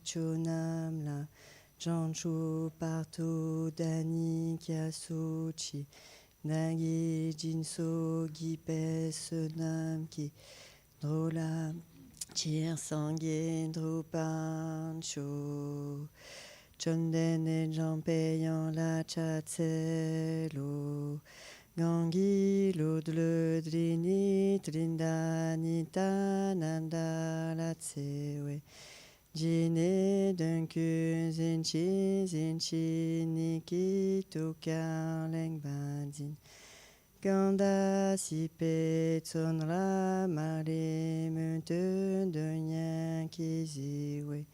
Chonam la Jancho parto dani kiasuchi Nagi jinso gipe sonam ki drola chir sangye drupancho Chonden et jampeyan la chatselo Gangi l'odle drini trindani tananda la tsewe Jine dunku zinchi niki toka leng bandin Ganda si pe tsonra mare mente donyan kiziwe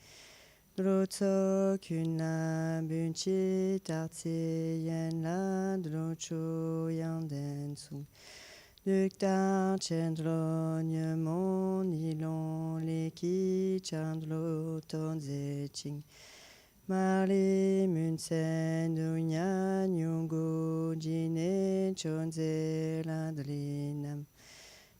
Drotso kuna bunchi tartse yen la drocho yanden sung Duktar chendro nyemon nilon leki chandlo tonze ching Mari munsen dunya nyungo jine chonze ladrinam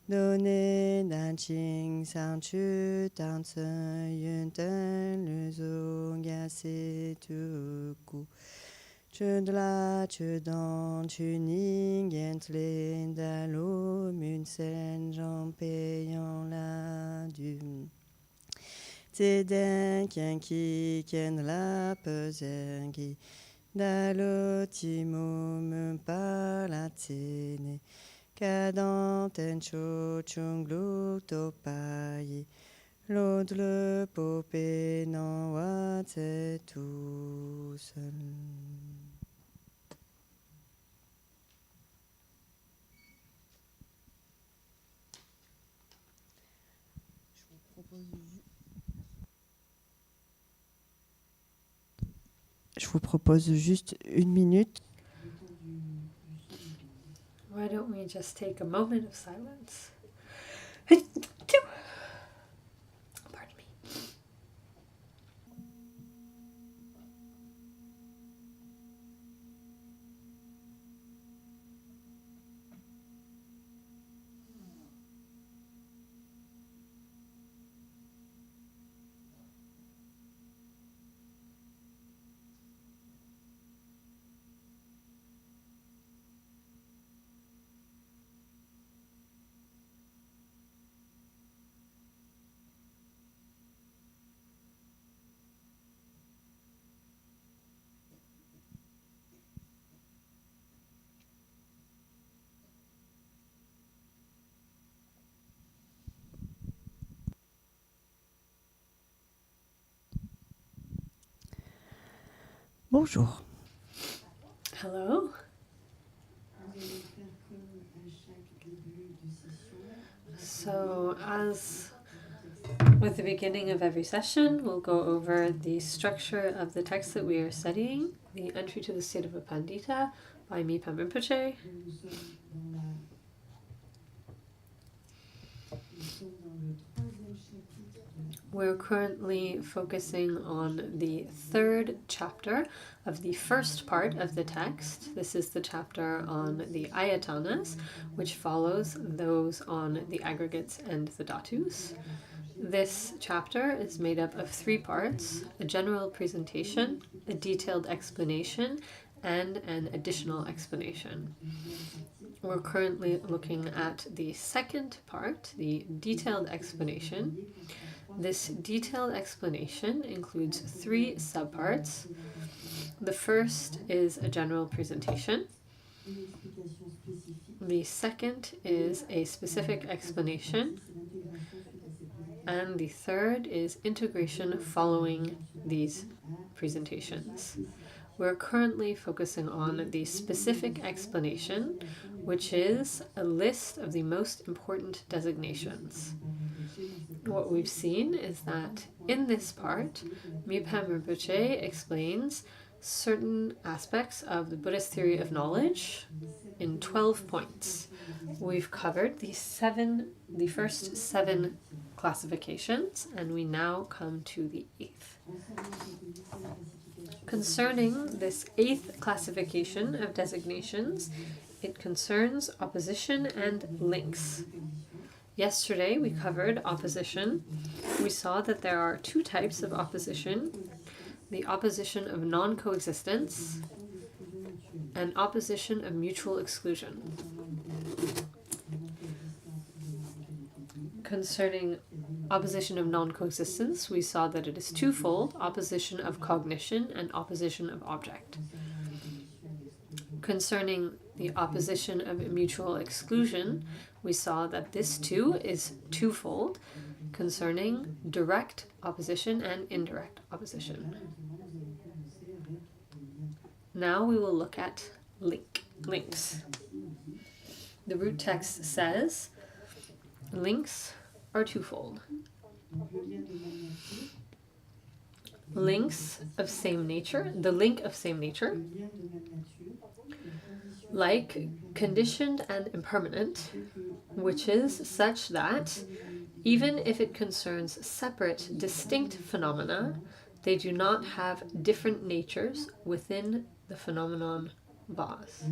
Donne dan ching san chu tan se yunten le zo gase tuku Chödrak Chödan Chuning Gentle Dalo Munsen Jampeyan la Dum Teden Kienki Ken la Pesengi Dalo Timo Mumpa la Tsene Kadan Tencho Chunglu Topayi L'autre popé non wa tse tout seul. Je vous propose juste une minute. Why don't we just take a moment of silence? Pardon me. Bonjour. Hello. So, as with the beginning of every session, we'll go over the structure of the text that we are studying, the Entry to the State of a Pandita by Ju Mipham Rinpoche. We're currently focusing on the third chapter of the first part of the text. This is the chapter on the Ayatanas, which follows those on the aggregates and the dhatus. This chapter is made up of three parts: a general presentation, a detailed explanation, and an additional explanation. We're currently looking at the second part, the detailed explanation. This detailed explanation includes three subparts. The first is a general presentation. The second is a specific explanation. And the third is integration following these presentations. We're currently focusing on the specific explanation, which is a list of the most important designations. What we've seen is that in this part, Ju Mipham Rinpoche explains certain aspects of the Buddhist theory of knowledge in 12 points. We've covered the first 7 classifications, and we now come to the 8th. Concerning this 8th classification of designations, it concerns opposition and links. Yesterday we covered opposition. We saw that there are two types of opposition: the opposition of non-coexistence and opposition of mutual exclusion. Concerning opposition of non-coexistence, we saw that it is twofold: opposition of cognition and opposition of object. Concerning the opposition of mutual exclusion, we saw that this too is twofold, concerning direct opposition and indirect opposition. Now we will look at links. The root text says links are twofold. Links of same nature, the link of same nature, like conditioned and impermanent, which is such that even if it concerns separate, distinct phenomena, they do not have different natures within the phenomenon vase.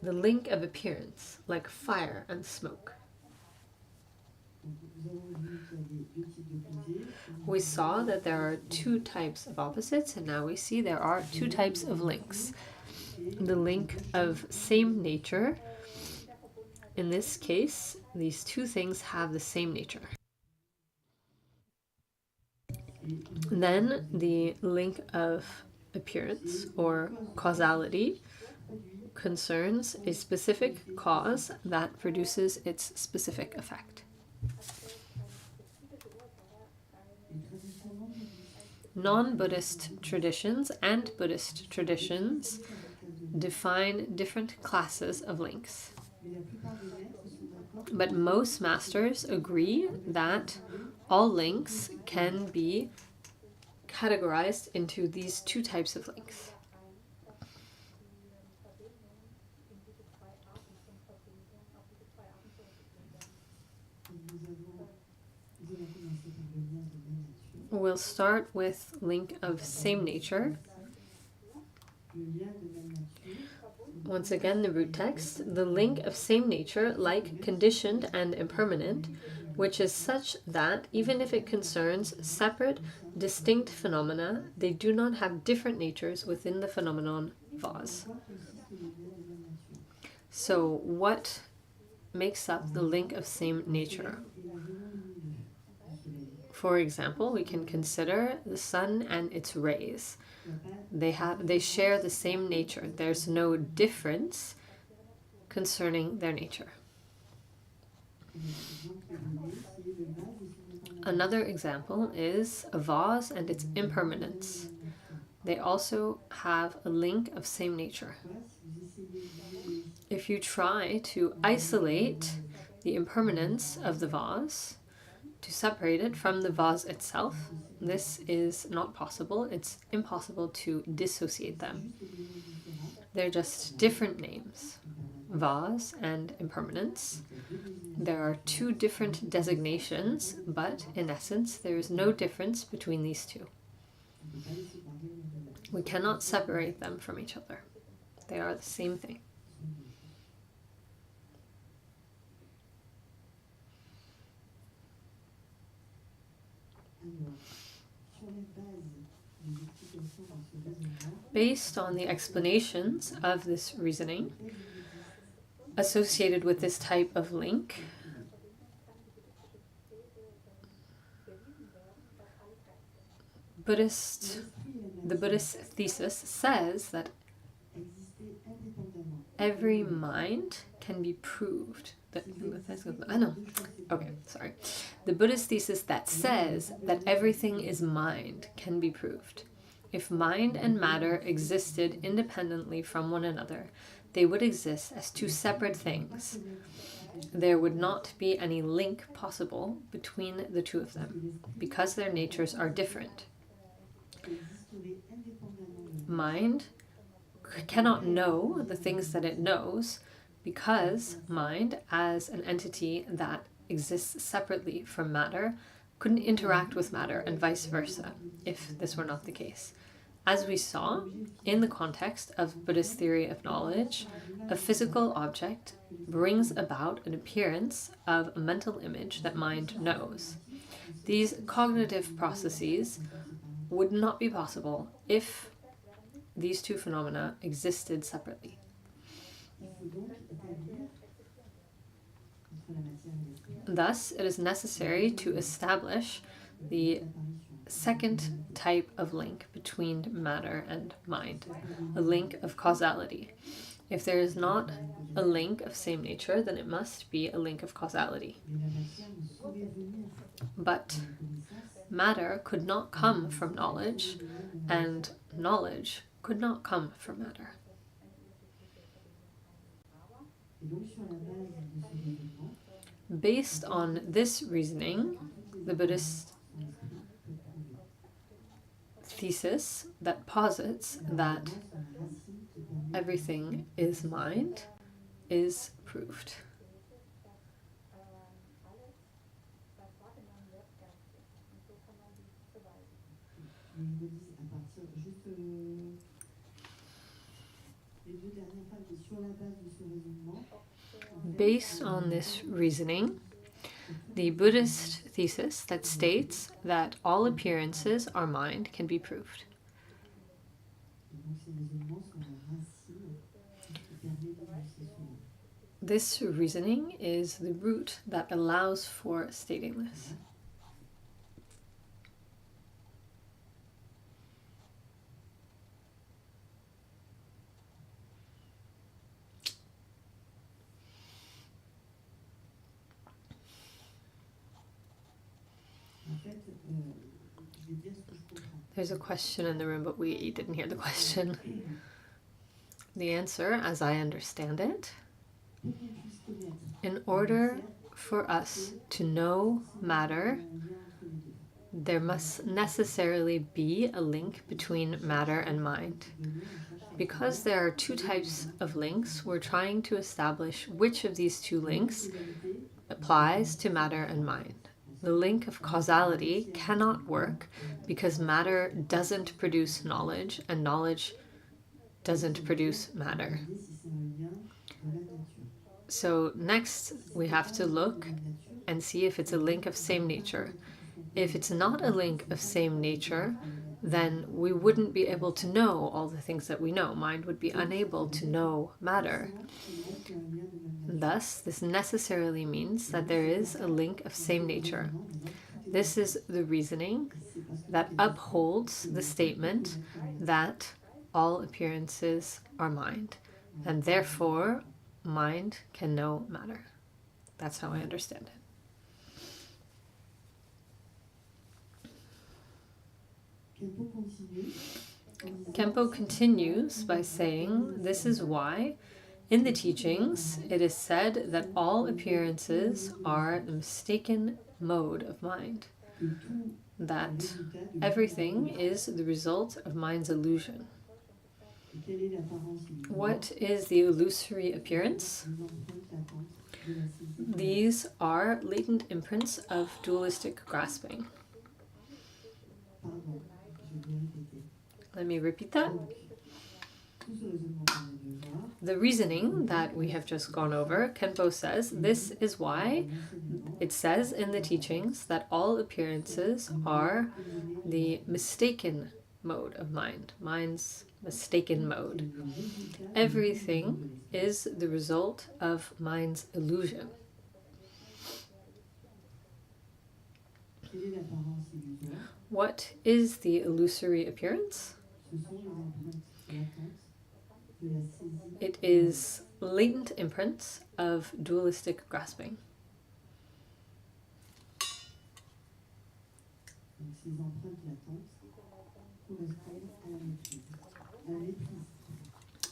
The link of appearance, like fire and smoke. We saw that there are two types of opposites, and now we see there are two types of links. The link of same nature. In this case, these two things have the same nature. Then the link of appearance or causality concerns a specific cause that produces its specific effect. Non-Buddhist traditions and Buddhist traditions define different classes of links. But most masters agree that all links can be categorized into these two types of links. We'll start with link of same nature. Once again, the root text, the link of same nature, like conditioned and impermanent, which is such that even if it concerns separate, distinct phenomena, they do not have different natures within the phenomenon vase. So what makes up the link of same nature? For example, we can consider the sun and its rays. They share the same nature. There's no difference concerning their nature. Another example is a vase and its impermanence. They also have a link of same nature. If you try to isolate the impermanence of the vase, to separate it from the vase itself, this is not possible. It's impossible to dissociate them. They're just different names, vase and impermanence. There are two different designations, but in essence, there is no difference between these two. We cannot separate them from each other. They are the same thing. Based on the explanations of this reasoning associated with this type of link, the Buddhist thesis says that every mind can be proved. The Buddhist thesis that says that everything is mind can be proved. If mind and matter existed independently from one another, they would exist as two separate things. There would not be any link possible between the two of them, because their natures are different. Mind cannot know the things that it knows, because mind, as an entity that exists separately from matter, couldn't interact with matter, and vice versa, if this were not the case. As we saw, in the context of Buddhist theory of knowledge, a physical object brings about an appearance of a mental image that mind knows. These cognitive processes would not be possible if these two phenomena existed separately. Thus, it is necessary to establish the second type of link between matter and mind, a link of causality. If there is not a link of same nature, then it must be a link of causality. But matter could not come from knowledge, and knowledge could not come from matter. Based on this reasoning, the Buddhist thesis that posits that everything is mind is proved. Based on this reasoning, the Buddhist thesis that states that all appearances are mind can be proved. This reasoning is the root that allows for stating this. There's a question in the room, but we didn't hear the question. The answer, as I understand it, in order for us to know matter, there must necessarily be a link between matter and mind. Because there are two types of links, we're trying to establish which of these two links applies to matter and mind. The link of causality cannot work because matter doesn't produce knowledge and knowledge doesn't produce matter. So next we have to look and see if it's a link of same nature. If it's not a link of same nature, then we wouldn't be able to know all the things that we know. Mind would be unable to know matter. Thus, this necessarily means that there is a link of same nature. This is the reasoning that upholds the statement that all appearances are mind, and therefore mind can know matter. That's how I understand it. Khenpo continues by saying, this is why in the teachings it is said that all appearances are a mistaken mode of mind, that everything is the result of mind's illusion. What is the illusory appearance? These are latent imprints of dualistic grasping. Let me repeat that. The reasoning that we have just gone over, Khenpo says, this is why it says in the teachings that all appearances are the mistaken mode of mind, mind's mistaken mode. Everything is the result of mind's illusion. What is the illusory appearance? It is latent imprints of dualistic grasping.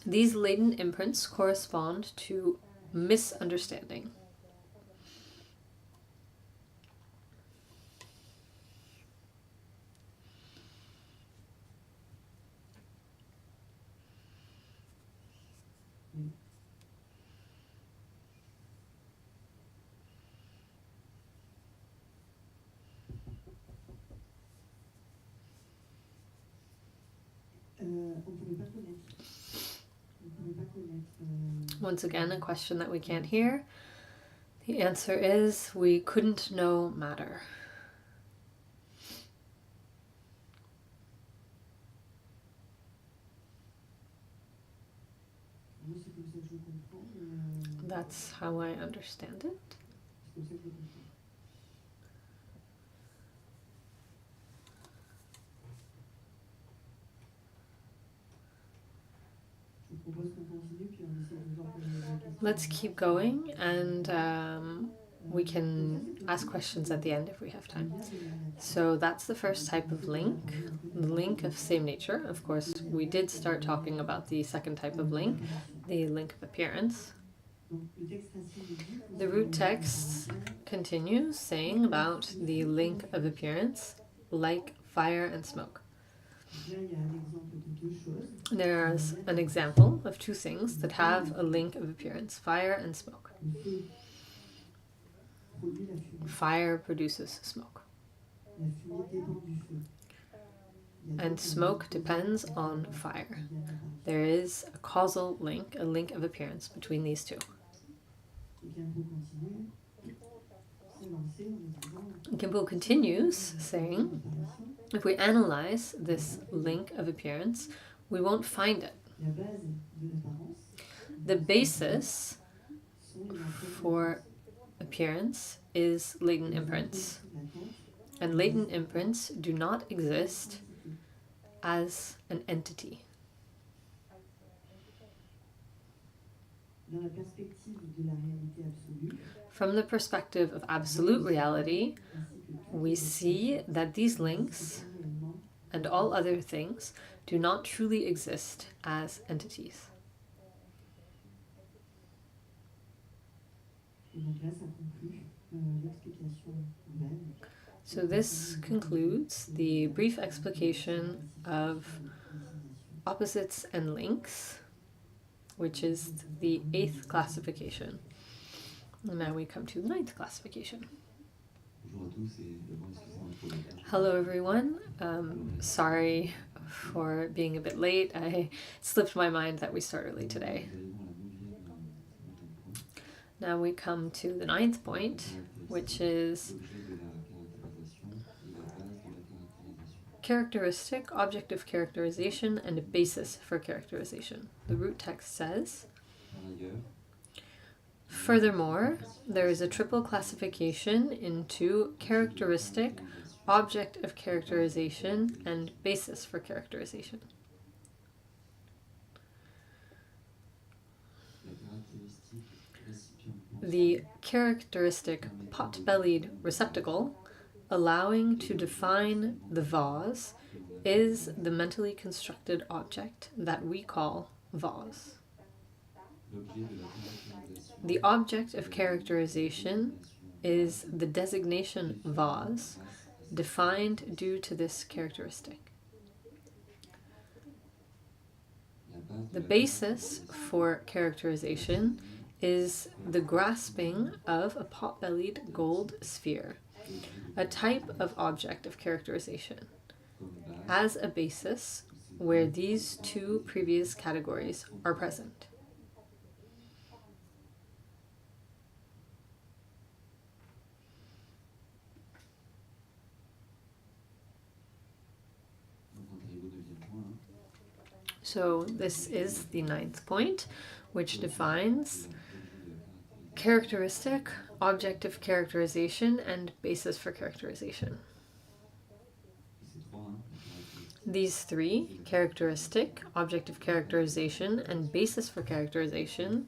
These latent imprints correspond to misunderstanding. Once again, a question that we can't hear. The answer is we couldn't know matter. That's how I understand it. Let's keep going, and we can ask questions at the end if we have time. So that's the first type of link, the link of same nature. Of course, we did start talking about the second type of link, the link of appearance. The root text continues saying about the link of appearance, like fire and smoke. There's an example of two things that have a link of appearance, fire and smoke. Fire produces smoke. And smoke depends on fire. There is a causal link, a link of appearance between these two. Khenpo continues saying, if we analyze this link of appearance, we won't find it. The basis for appearance is latent imprints. And latent imprints do not exist as an entity. From the perspective of absolute reality, we see that these links and all other things do not truly exist as entities. So this concludes the brief explication of opposites and links, which is the 8th classification. And now we come to the 9th classification. Hello everyone. Sorry for being a bit late. It slipped my mind that we start early today. Now we come to the 9th point, which is characteristic, object of characterization, and a basis for characterization. The root text says, furthermore, there is a triple classification into characteristic, object of characterization, and basis for characterization. The characteristic pot-bellied receptacle, allowing to define the vase, is the mentally constructed object that we call vase. The object of characterization is the designation vase, defined due to this characteristic. The basis for characterization is the grasping of a pot-bellied gold sphere, a type of object of characterization, as a basis where these two previous categories are present. So this is the 9th point, which defines characteristic, object of characterization, and basis for characterization. These three, characteristic, object of characterization, and basis for characterization,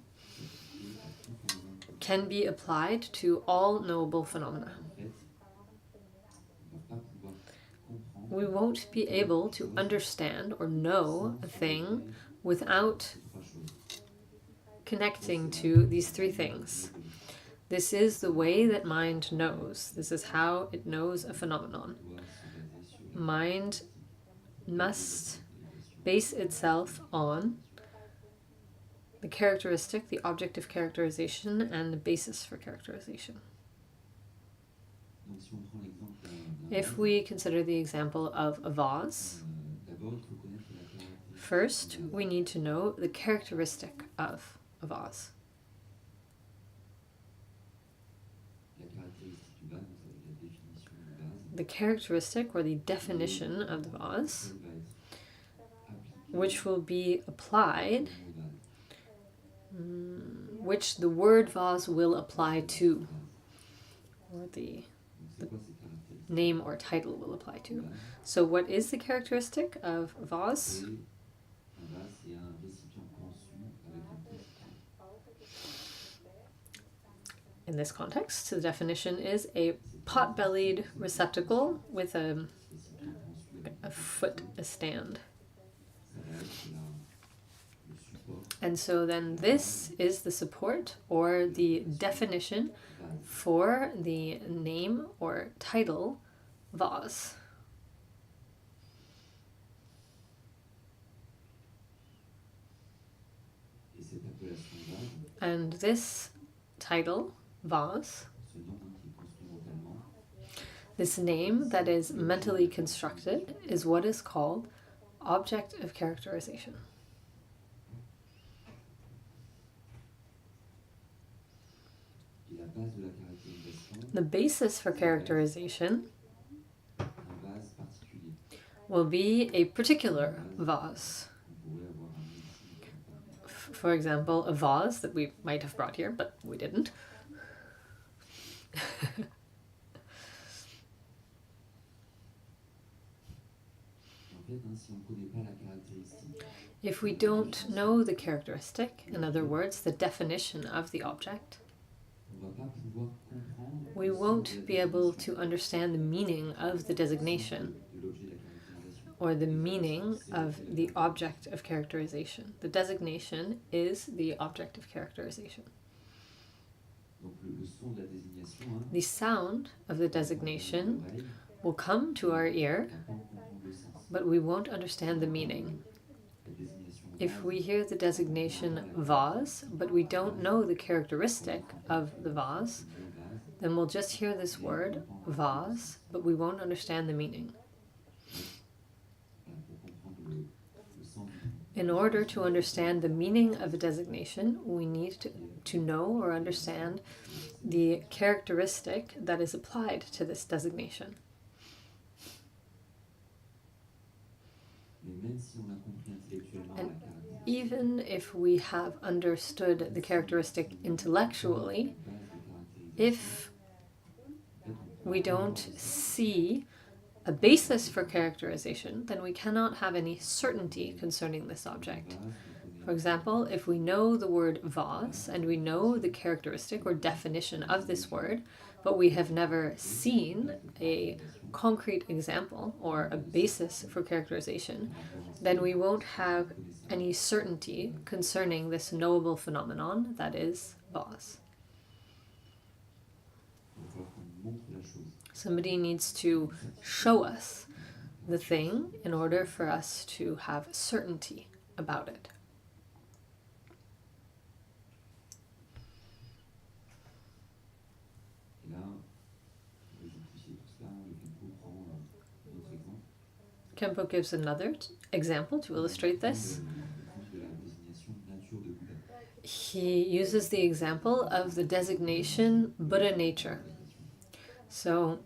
can be applied to all knowable phenomena. We won't be able to understand or know a thing without connecting to these three things. This is the way that mind knows. This is how it knows a phenomenon. Mind must base itself on the characteristic, the object of characterization, and the basis for characterization. If we consider the example of a vase, First, we need to know the characteristic of a vase. The characteristic or the definition of the vase, which will be applied, which the word vase will apply to, or the name or title will apply to. So what is the characteristic of a vase? In this context, the definition is a pot-bellied receptacle with a foot, a stand. And so then this is the support or the definition for the name or title vase. And this title, vase, this name that is mentally constructed, is what is called object of characterization. The basis for characterization will be a particular vase. For example, a vase that we might have brought here, but we didn't. If we don't know the characteristic, in other words, the definition of the object, we won't be able to understand the meaning of the designation or the meaning of the object of characterization. The designation is the object of characterization. The sound of the designation will come to our ear, but we won't understand the meaning. If we hear the designation vase, but we don't know the characteristic of the vase, then we'll just hear this word, vase, but we won't understand the meaning. In order to understand the meaning of a designation, we need to know or understand the characteristic that is applied to this designation. And even if we have understood the characteristic intellectually, if we don't see a basis for characterization, then we cannot have any certainty concerning this object. For example, if we know the word vase and we know the characteristic or definition of this word, but we have never seen a concrete example or a basis for characterization, then we won't have any certainty concerning this knowable phenomenon that is vase. Somebody needs to show us the thing in order for us to have certainty about it. Khenpo gives another example to illustrate this. He uses the example of the designation Buddha nature. So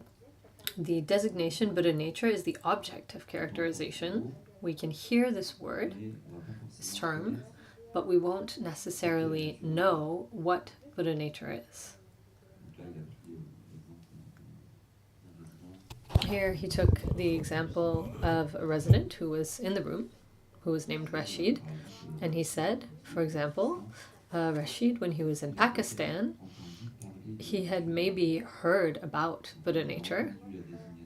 the designation Buddha nature is the object of characterization. We can hear this word, this term, but we won't necessarily know what Buddha nature is. Here he took the example of a resident who was in the room, who was named Rashid, and he said, for example, Rashid, when he was in Pakistan, he had maybe heard about Buddha nature,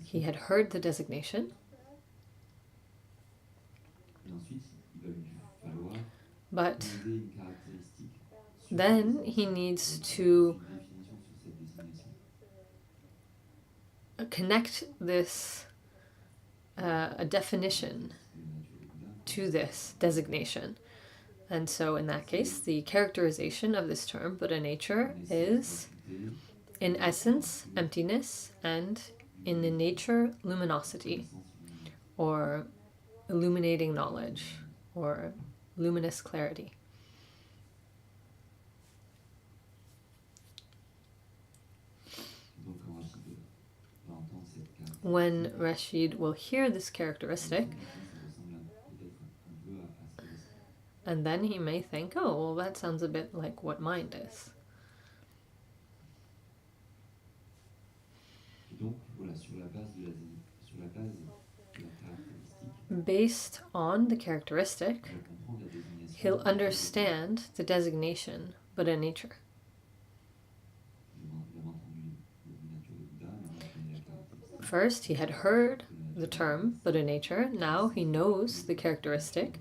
he had heard the designation, but then he needs to connect this, a definition to this designation. And so in that case, the characterization of this term, Buddha nature, is in essence emptiness and in the nature luminosity or illuminating knowledge. or luminous clarity. When Rashid will hear this characteristic, and then he may think, oh, well, that sounds a bit like what mind is. Based on the characteristic, he'll understand the designation Buddha nature. First, he had heard the term Buddha nature. Now he knows the characteristic,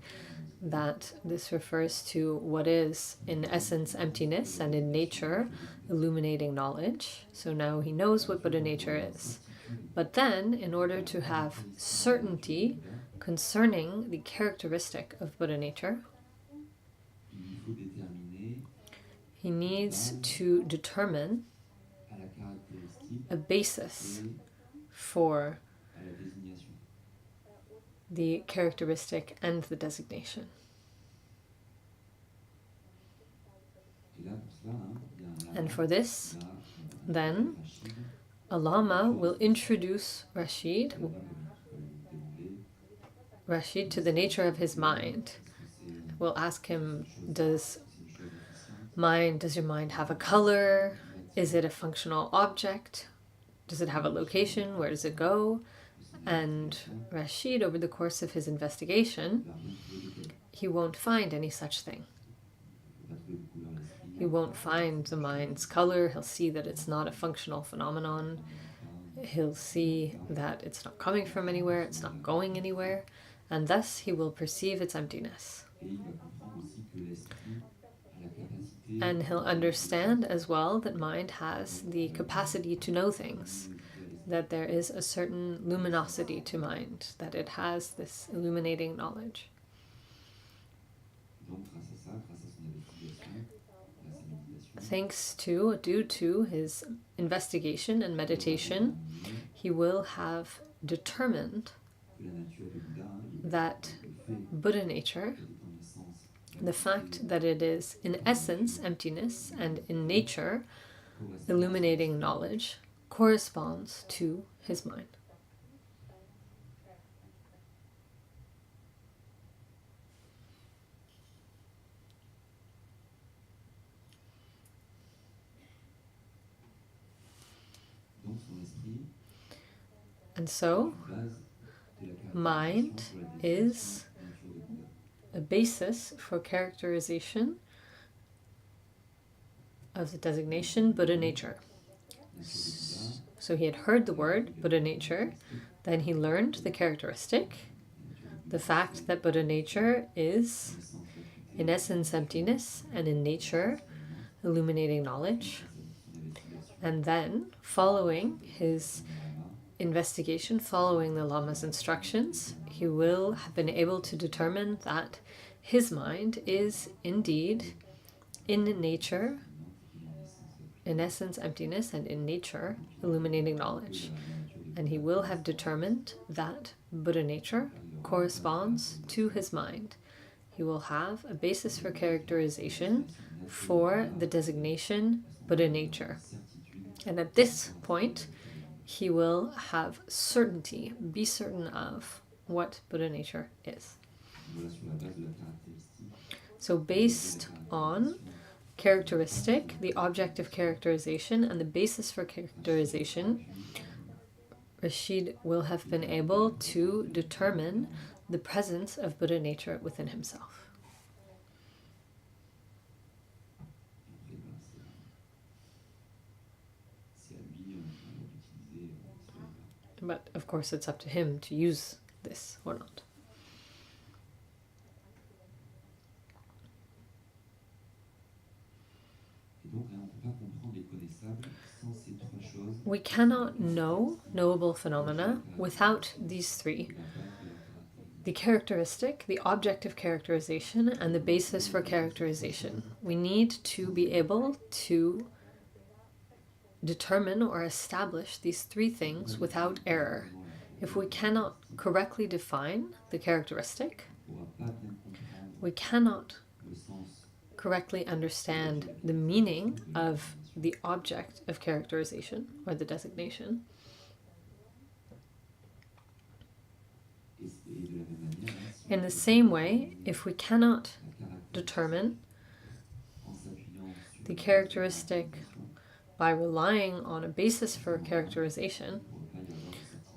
that this refers to what is in essence emptiness and in nature illuminating knowledge. So now he knows what Buddha nature is. But then, in order to have certainty concerning the characteristic of Buddha nature, he needs to determine a basis for the characteristic and the designation. And for this, then, a Lama will introduce Rashid to the nature of his mind. We'll ask him, does your mind have a color? Is it a functional object? Does it have a location? Where does it go? And Rashid, over the course of his investigation, he won't find any such thing. He won't find the mind's color. He'll see that it's not a functional phenomenon. He'll see that it's not coming from anywhere, it's not going anywhere, and thus he will perceive its emptiness. And he'll understand as well that mind has the capacity to know things, that there is a certain luminosity to mind, that it has this illuminating knowledge. Due to his investigation and meditation, he will have determined that Buddha nature, the fact that it is in essence emptiness and in nature illuminating knowledge, corresponds to his mind. And so, mind is a basis for characterization of the designation Buddha nature. So he had heard the word Buddha nature, then he learned the characteristic, the fact that Buddha nature is in essence emptiness and in nature illuminating knowledge. And then, following his investigation, following the Lama's instructions, he will have been able to determine that his mind is indeed in nature, in essence emptiness, and in nature illuminating knowledge. And he will have determined that Buddha nature corresponds to his mind. He will have a basis for characterization for the designation Buddha nature. And at this point, he will have certainty, be certain of what Buddha nature is. So based on characteristic, the object of characterization, and the basis for characterization, Rashid will have been able to determine the presence of Buddha nature within himself. But of course it's up to him to use this or not. We cannot know knowable phenomena without these three: the characteristic, the object of characterization, and the basis for characterization. We need to be able to determine or establish these three things without error. If we cannot correctly define the characteristic, we cannot correctly understand the meaning of the object of characterization or the designation. In the same way, if we cannot determine the characteristic by relying on a basis for characterization,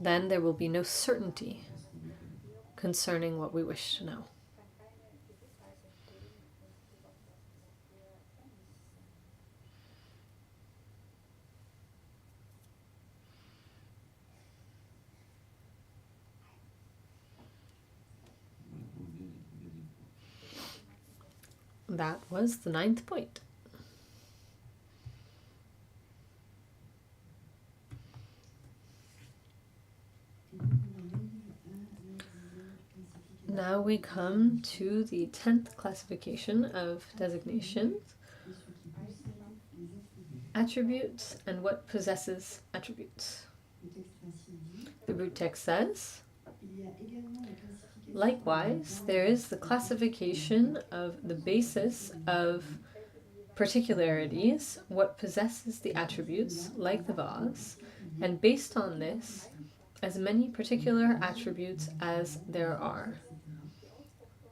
then there will be no certainty concerning what we wish to know. That was the 9th point. Now we come to the 10th classification of designations, attributes and what possesses attributes. The root text says, likewise, there is the classification of the basis of particularities, what possesses the attributes, like the vase, and based on this, as many particular attributes as there are.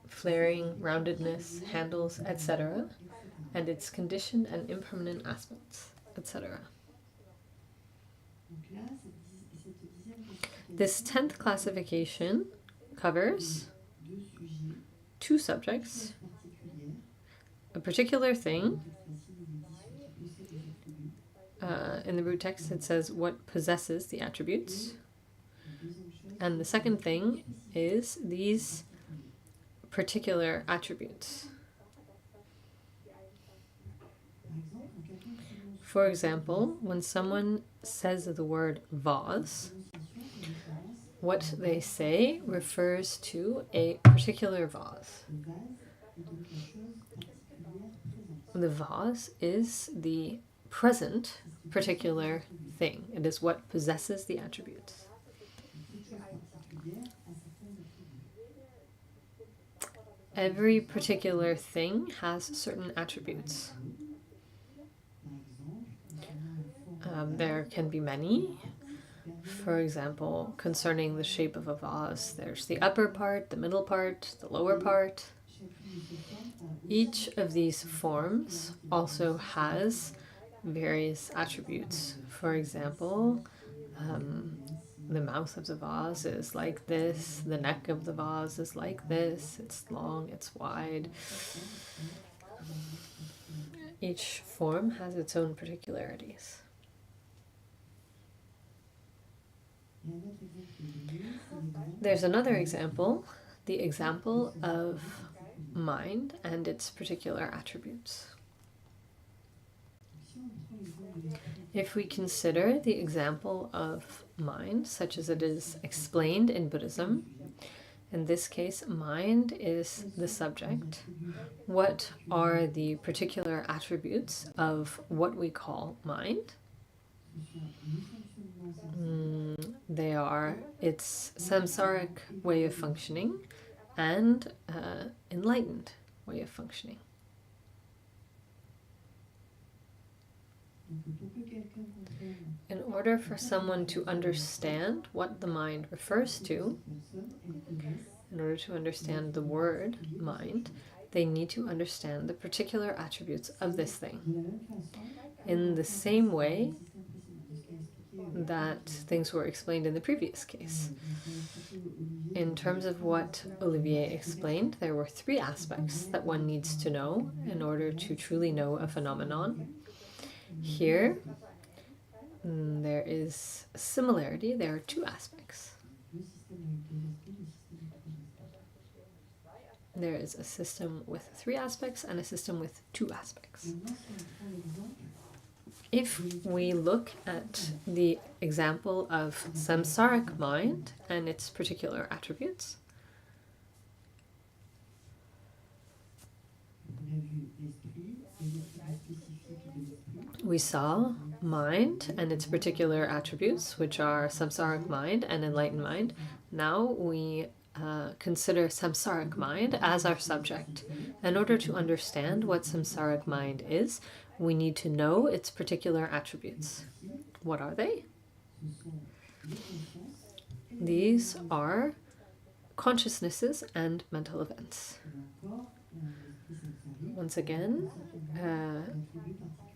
Flaring, roundedness, handles, etc., and its conditioned and impermanent aspects, etc. This 10th classification covers 2 subjects, a particular thing. In the root text it says what possesses the attributes, and the second thing is these particular attributes. For example, when someone says the word vase, what they say refers to a particular vase. The vase is the present particular thing. It is what possesses the attributes. Every particular thing has certain attributes. There can be many. For example, concerning the shape of a vase, there's the upper part, the middle part, the lower part. Each of these forms also has various attributes. For example, the mouth of the vase is like this, the neck of the vase is like this, it's long, it's wide. Each form has its own particularities. There's another example, the example of mind and its particular attributes. If we consider the example of mind, such as it is explained in Buddhism, in this case, mind is the subject. What are the particular attributes of what we call mind? They are its samsaric way of functioning and enlightened way of functioning. In order for someone to understand what the mind refers to, in order to understand the word mind, they need to understand the particular attributes of this thing. In the same way that things were explained in the previous case. In terms of what Olivier explained, there were 3 aspects that one needs to know in order to truly know a phenomenon. Here, there is a similarity. There are 2 aspects. There is a system with 3 aspects and a system with 2 aspects. If we look at the example of samsaric mind and its particular attributes, we saw mind and its particular attributes, which are samsaric mind and enlightened mind. Now we consider samsaric mind as our subject. In order to understand what samsaric mind is, we need to know its particular attributes. What are they? These are consciousnesses and mental events. Once again,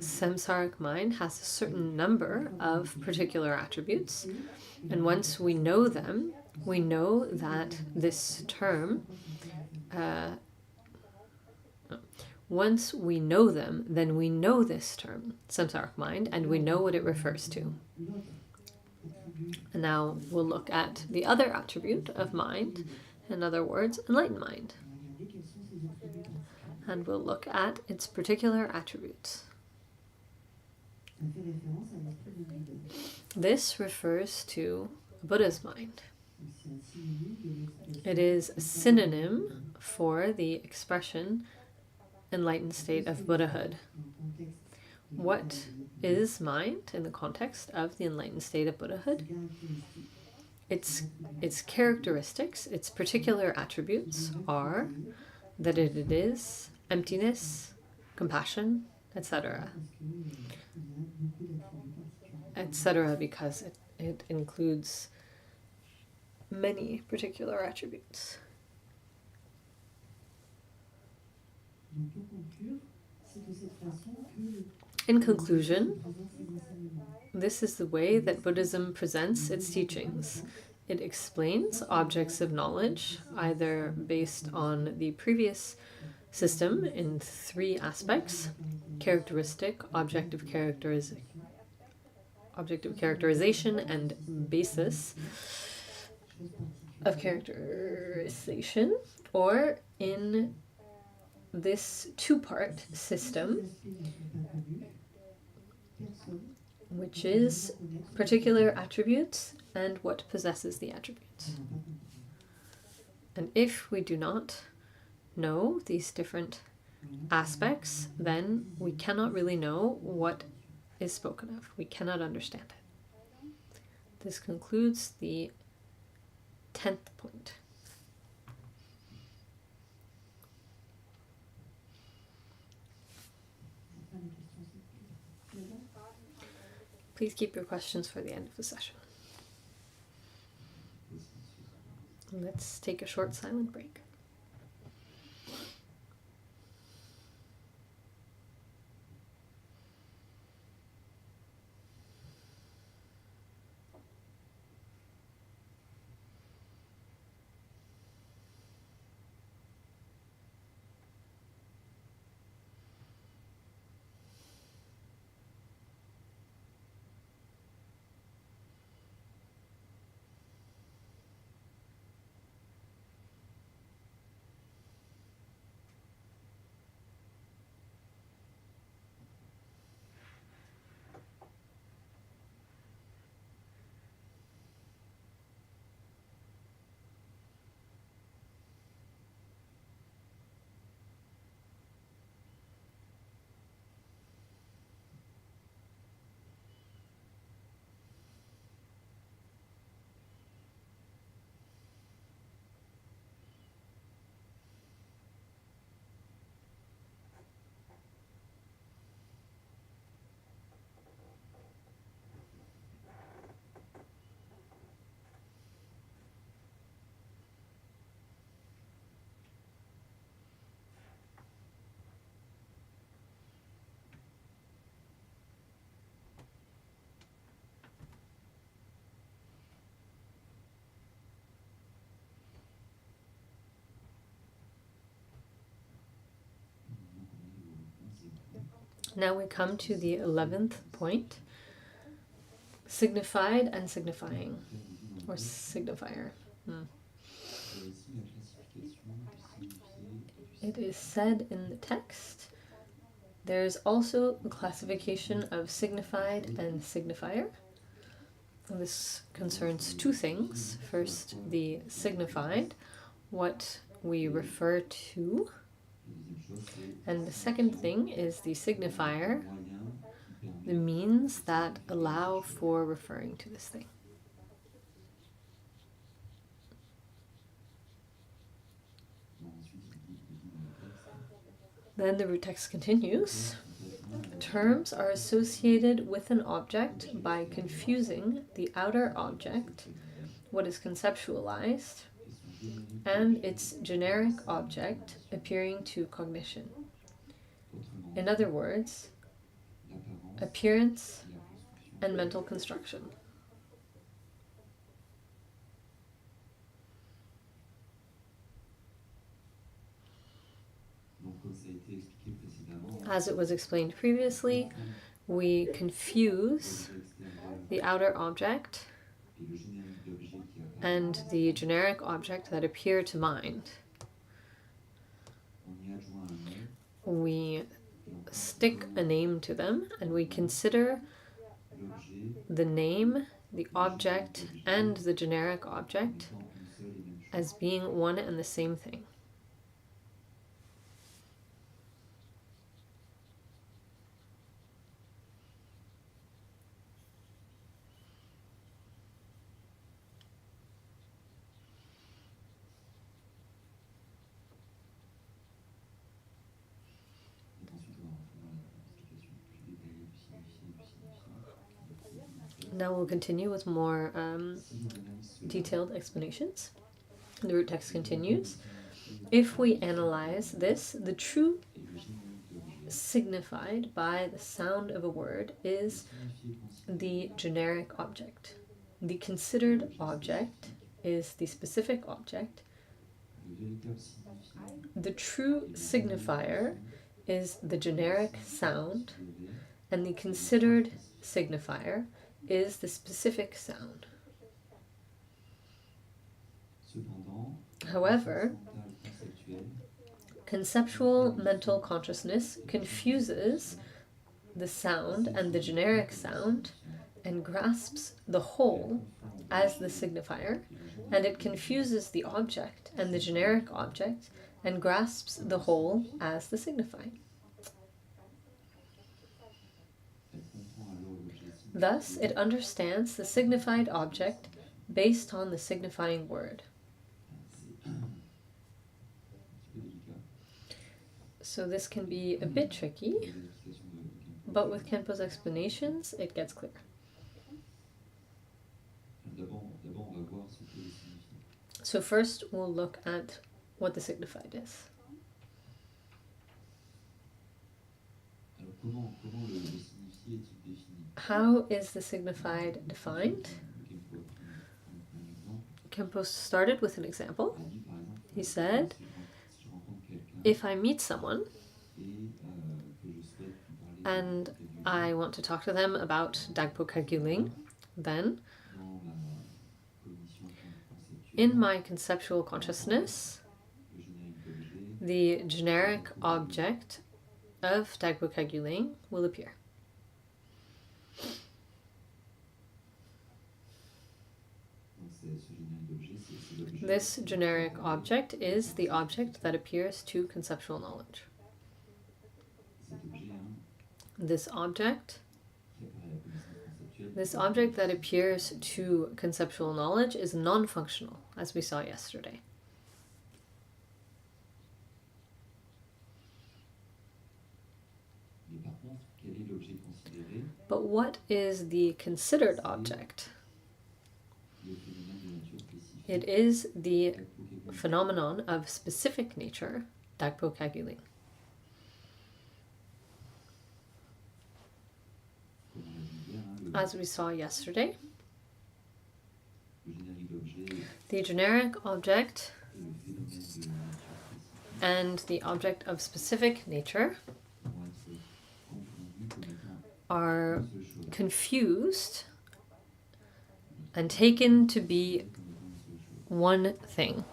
samsaric mind has a certain number of particular attributes, and once we know them, we know that this term, once we know them, then we know this term, samsaric mind, and we know what it refers to. And now we'll look at the other attribute of mind, in other words, enlightened mind. And we'll look at its particular attributes. This refers to Buddha's mind. It is a synonym for the expression enlightened state of Buddhahood. What is mind in the context of the enlightened state of Buddhahood? Its characteristics, its particular attributes are that it is emptiness, compassion, etc. Etc. because it includes many particular attributes. In conclusion, this is the way that Buddhism presents its teachings. It explains objects of knowledge, either based on the previous system in three aspects: characteristic, objective characterization, and basis of characterization, or in this two-part system, which is particular attributes and what possesses the attributes. And if we do not know these different aspects, then we cannot really know what is spoken of. We cannot understand it. This concludes the 10th point. Please keep your questions for the end of the session. Let's take a short silent break. Now we come to the 11th point, signified and signifying, or signifier. It is said in the text, there is also a classification of signified and signifier. This concerns two things. First, the signified, what we refer to. And the second thing is the signifier, the means that allow for referring to this thing. Then the root text continues. Terms are associated with an object by confusing the outer object, what is conceptualized, and its generic object appearing to cognition. In other words, appearance and mental construction. As it was explained previously, we confuse the outer object and the generic object that appear to mind. We stick a name to them and we consider the name, the object, and the generic object as being one and the same thing. Now we'll continue with more detailed explanations. The root text continues. If we analyze this, the true signified by the sound of a word is the generic object. The considered object is the specific object. The true signifier is the generic sound, and the considered signifier is the specific sound. However, conceptual mental consciousness confuses the sound and the generic sound and grasps the whole as the signifier, and it confuses the object and the generic object and grasps the whole as the signifying. Thus, it understands the signified object based on the signifying word. So this can be a bit tricky, but with Khenpo's explanations, it gets clear. So first, we'll look at what the signified is. How is the signified defined? Khenpo started with an example. He said, if I meet someone and I want to talk to them about Dagpo Kagyu-ling, then in my conceptual consciousness, the generic object of Dagpo Kagyu-ling will appear. This generic object is the object that appears to conceptual knowledge. This object that appears to conceptual knowledge is non-functional, as we saw yesterday. But what is the considered object? It is the phenomenon of specific nature, Dagpo Kagyu-ling. As we saw yesterday, the generic object and the object of specific nature are confused and taken to be one thing.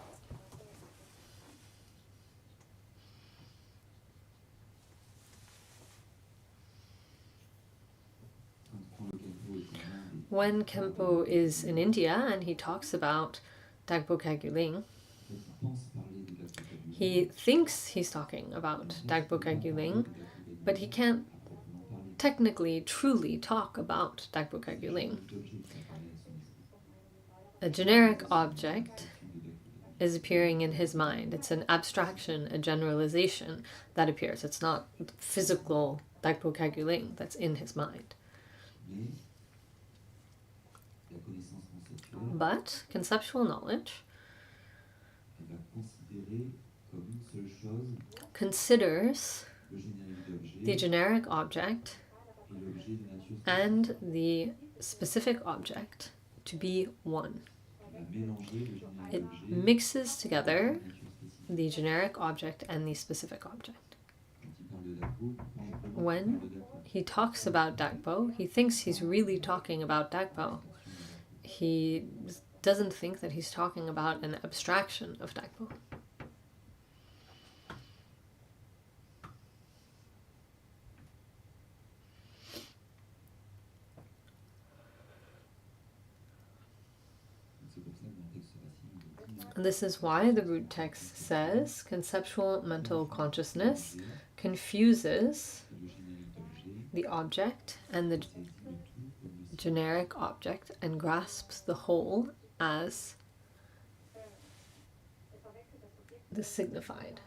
When Khenpo is in India and he talks about Dagpo Kagyu-ling, he thinks he's talking about Dagpo Kagyu-ling, but he can't technically, truly talk about Dagpo Kagyu-ling. A generic object is appearing in his mind. It's an abstraction, a generalization that appears. It's not physical Dakpo Kagyu that's in his mind. But conceptual knowledge considers the generic object and the specific object to be one. It mixes together the generic object and the specific object. When he talks about Dakpo, he thinks he's really talking about Dakpo. He doesn't think that he's talking about an abstraction of Dakpo. And this is why the root text says conceptual mental consciousness confuses the object and the generic object and grasps the whole as the signified.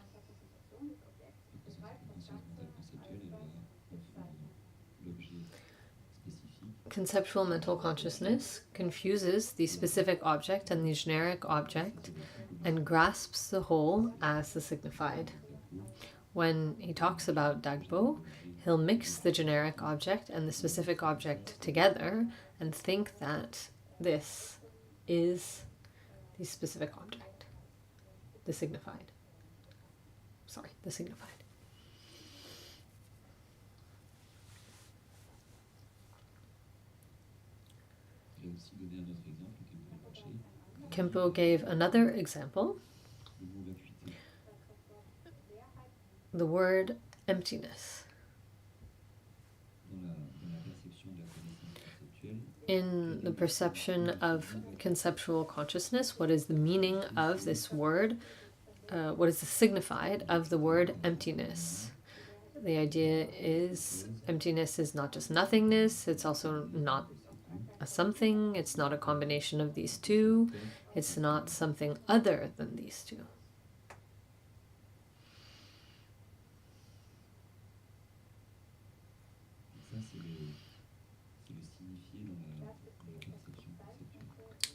Conceptual mental consciousness confuses the specific object and the generic object and grasps the whole as the signified. When he talks about Dakpo, he'll mix the generic object and the specific object together and think that this is the specific object, the signified. The signified. Khenpo gave another example, the word emptiness. In the perception of conceptual consciousness, what is the meaning of this word? What is the signified of the word emptiness? The idea is emptiness is not just nothingness, it's also not a something, it's not a combination of these two, it's not something other than these two.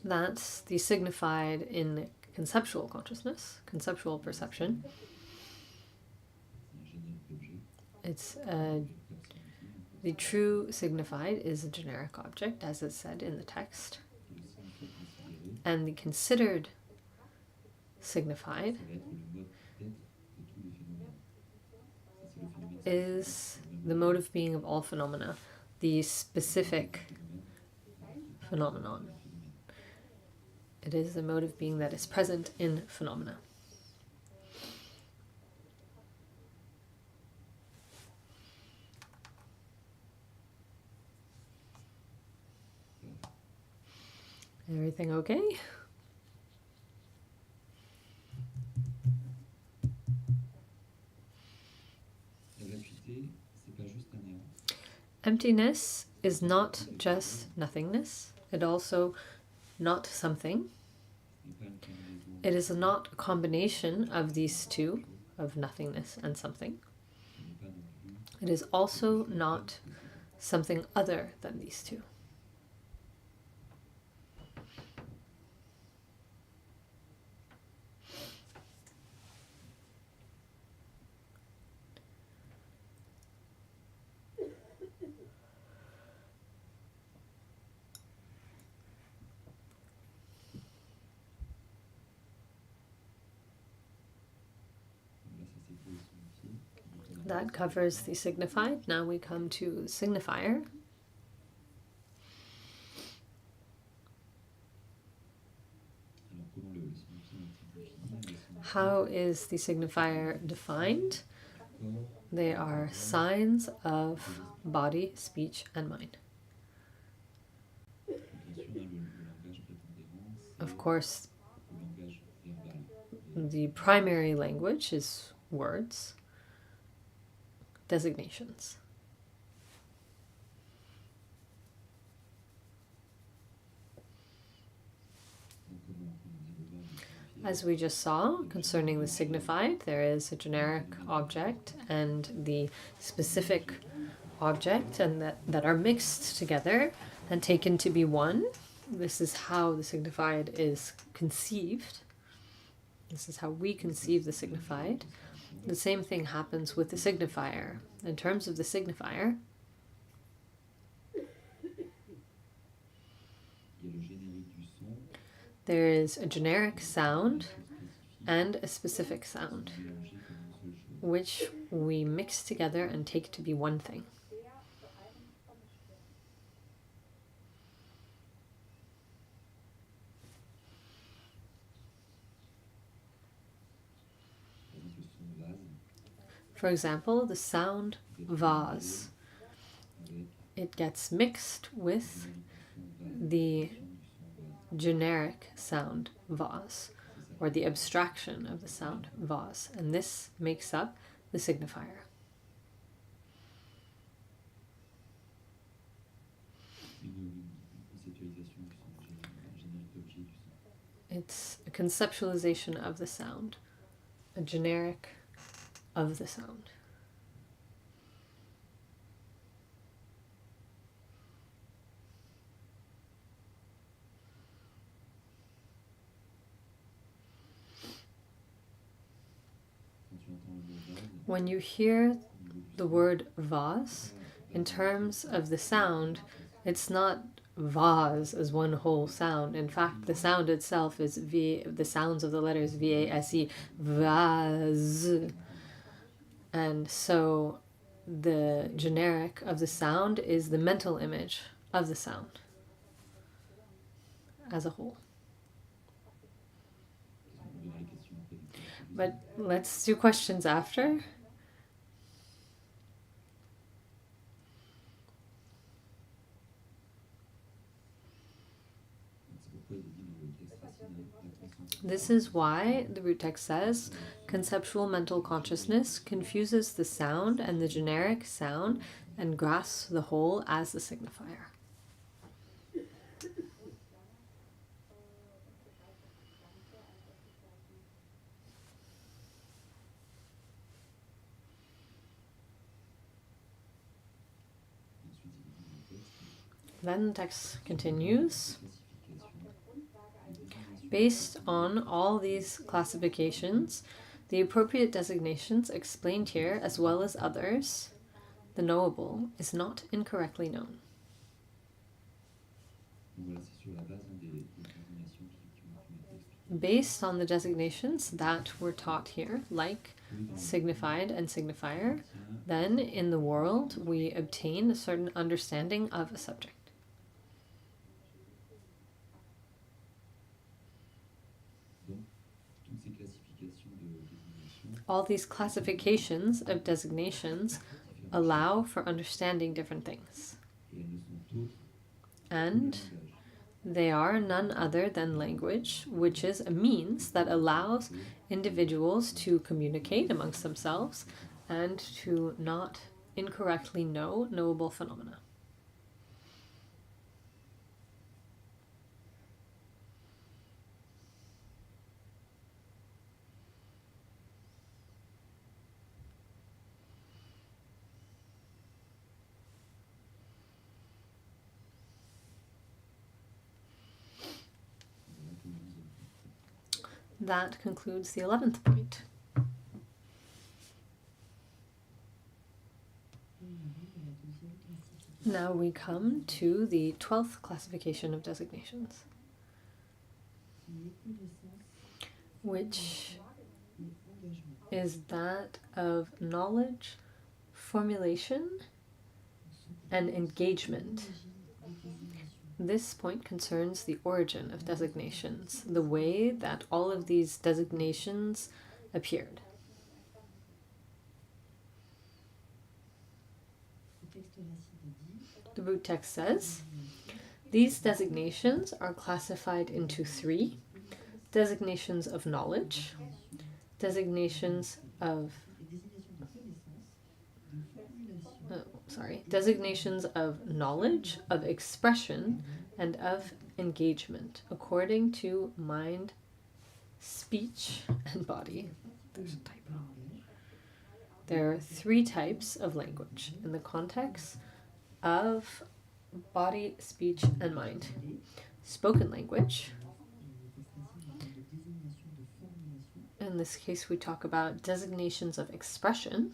That's the signified in conceptual consciousness, conceptual perception. It's the true signified is a generic object, as is said in the text. And the considered signified is the mode of being of all phenomena, the specific phenomenon. It is the mode of being that is present in phenomena. Everything okay? Emptiness is not just nothingness. It also not something. It is not a combination of these two, of nothingness and something. It is also not something other than these two. That covers the signified. Now we come to signifier. How is the signifier defined? They are signs of body, speech, and mind. Of course, the primary language is words. Designations. As we just saw concerning the signified, there is a generic object and the specific object, and that are mixed together and taken to be one. This is how the signified is conceived. This is how we conceive the signified. The same thing happens with the signifier. In terms of the signifier, there is a generic sound and a specific sound, which we mix together and take to be one thing. For example, the sound vase. It gets mixed with the generic sound vase, or the abstraction of the sound vase, and this makes up the signifier. It's a conceptualization of the sound, a generic of the sound. When you hear the word vase, in terms of the sound, it's not vase as one whole sound. In fact, the sound itself is the sounds of the letters V-A-S-E, vase. And so the generic of the sound is the mental image of the sound as a whole. But let's do questions after. This is why the root text says conceptual mental consciousness confuses the sound and the generic sound and grasps the whole as the signifier. Then the text continues. Based on all these classifications, the appropriate designations explained here, as well as others, the knowable is not incorrectly known. Based on the designations that were taught here, like signified and signifier, then in the world we obtain a certain understanding of a subject. All these classifications of designations allow for understanding different things. And they are none other than language, which is a means that allows individuals to communicate amongst themselves and to not incorrectly know knowable phenomena. That concludes the 11th point. Now we come to the 12th classification of designations, which is that of knowledge, formulation, and engagement. This point concerns the origin of designations, the way that all of these designations appeared. The root text says, these designations are classified into 3: designations of knowledge, designations of knowledge, of expression, and of engagement, according to mind speech, and body. There's a typo. There are 3 types of language in the context of body, speech, and mind. Spoken language. In this case, we talk about designations of expression.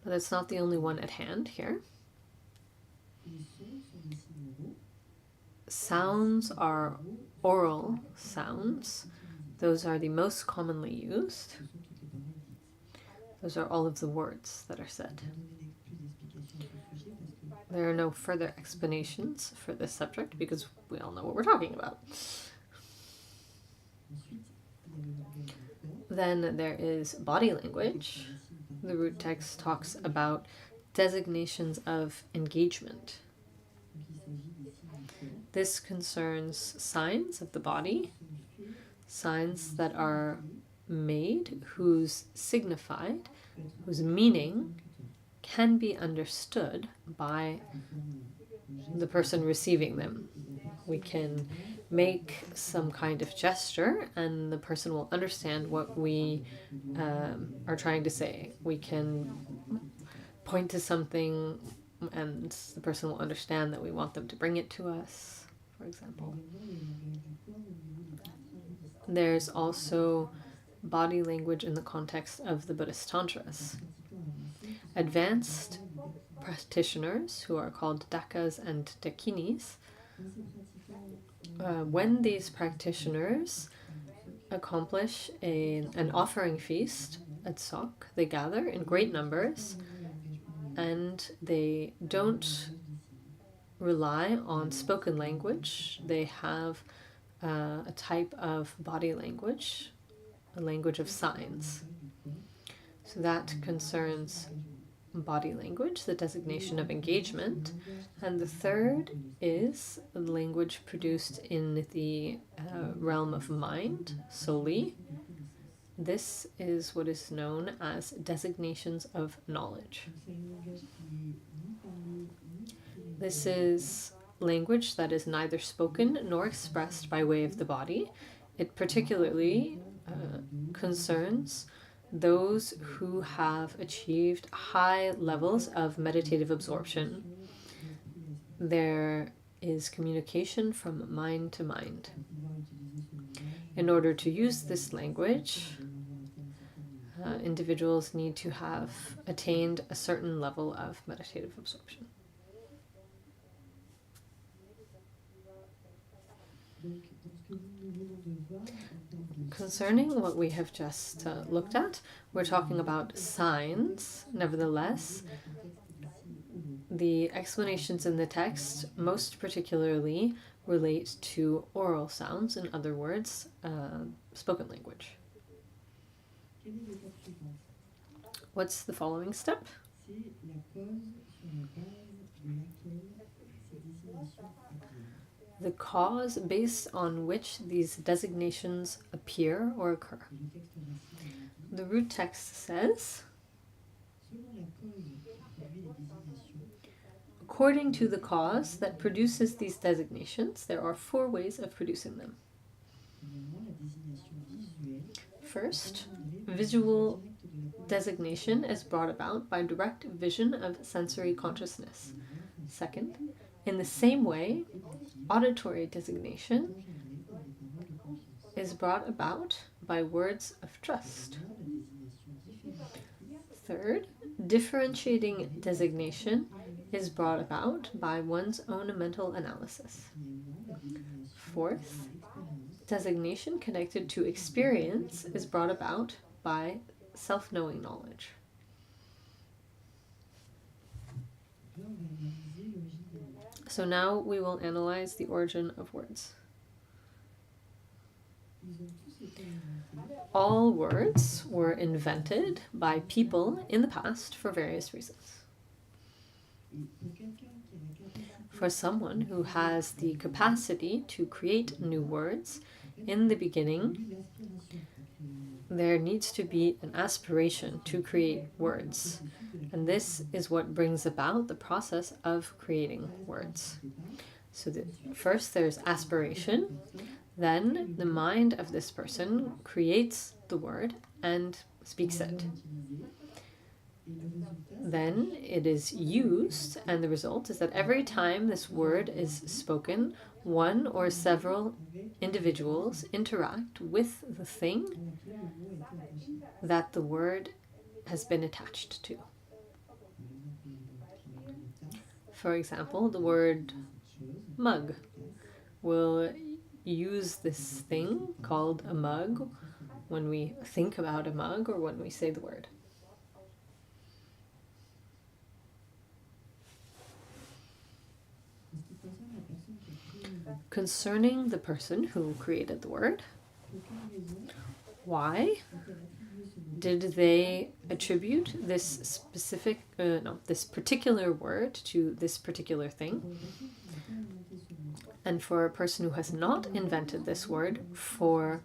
But that's not the only one at hand here. Sounds are oral sounds. Those are the most commonly used. Those are all of the words that are said. There are no further explanations for this subject because we all know what we're talking about. Then there is body language. The root text talks about designations of engagement. This concerns signs of the body, signs that are made, whose signified, whose meaning can be understood by the person receiving them. We can make some kind of gesture and the person will understand what we are trying to say. We can point to something and the person will understand that we want them to bring it to us, for example. There's also body language in the context of the Buddhist Tantras. Advanced practitioners, who are called Dakas and Dakinis, when these practitioners accomplish an offering feast at Sok, they gather in great numbers and they don't rely on spoken language. They have a type of body language, a language of signs. So that concerns body language, the designation of engagement. And the third is language produced in the realm of mind solely. This is what is known as designations of knowledge. This is language that is neither spoken nor expressed by way of the body. It particularly concerns those who have achieved high levels of meditative absorption. There is communication from mind to mind. In order to use this language, individuals need to have attained a certain level of meditative absorption. Concerning what we have just looked at, we're talking about signs. Nevertheless, the explanations in the text most particularly relate to oral sounds, in other words, spoken language. What's the following step? The cause based on which these designations appear or occur. The root text says, according to the cause that produces these designations, there are 4 ways of producing them. First, visual designation is brought about by direct vision of sensory consciousness. Second, in the same way, auditory designation is brought about by words of trust. Third, differentiating designation is brought about by one's own mental analysis. Fourth, designation connected to experience is brought about by self-knowing knowledge. So now we will analyze the origin of words. All words were invented by people in the past for various reasons. For someone who has the capacity to create new words, in the beginning, there needs to be an aspiration to create words. And this is what brings about the process of creating words. So first there's aspiration, Then the mind of this person creates the word and speaks it. Then it is used, and the result is that every time this word is spoken, one or several individuals interact with the thing that the word has been attached to. For example, the word mug. We'll use this thing called a mug when we think about a mug or when we say the word. Concerning the person who created the word, why did they attribute this particular word to this particular thing? And for a person who has not invented this word, for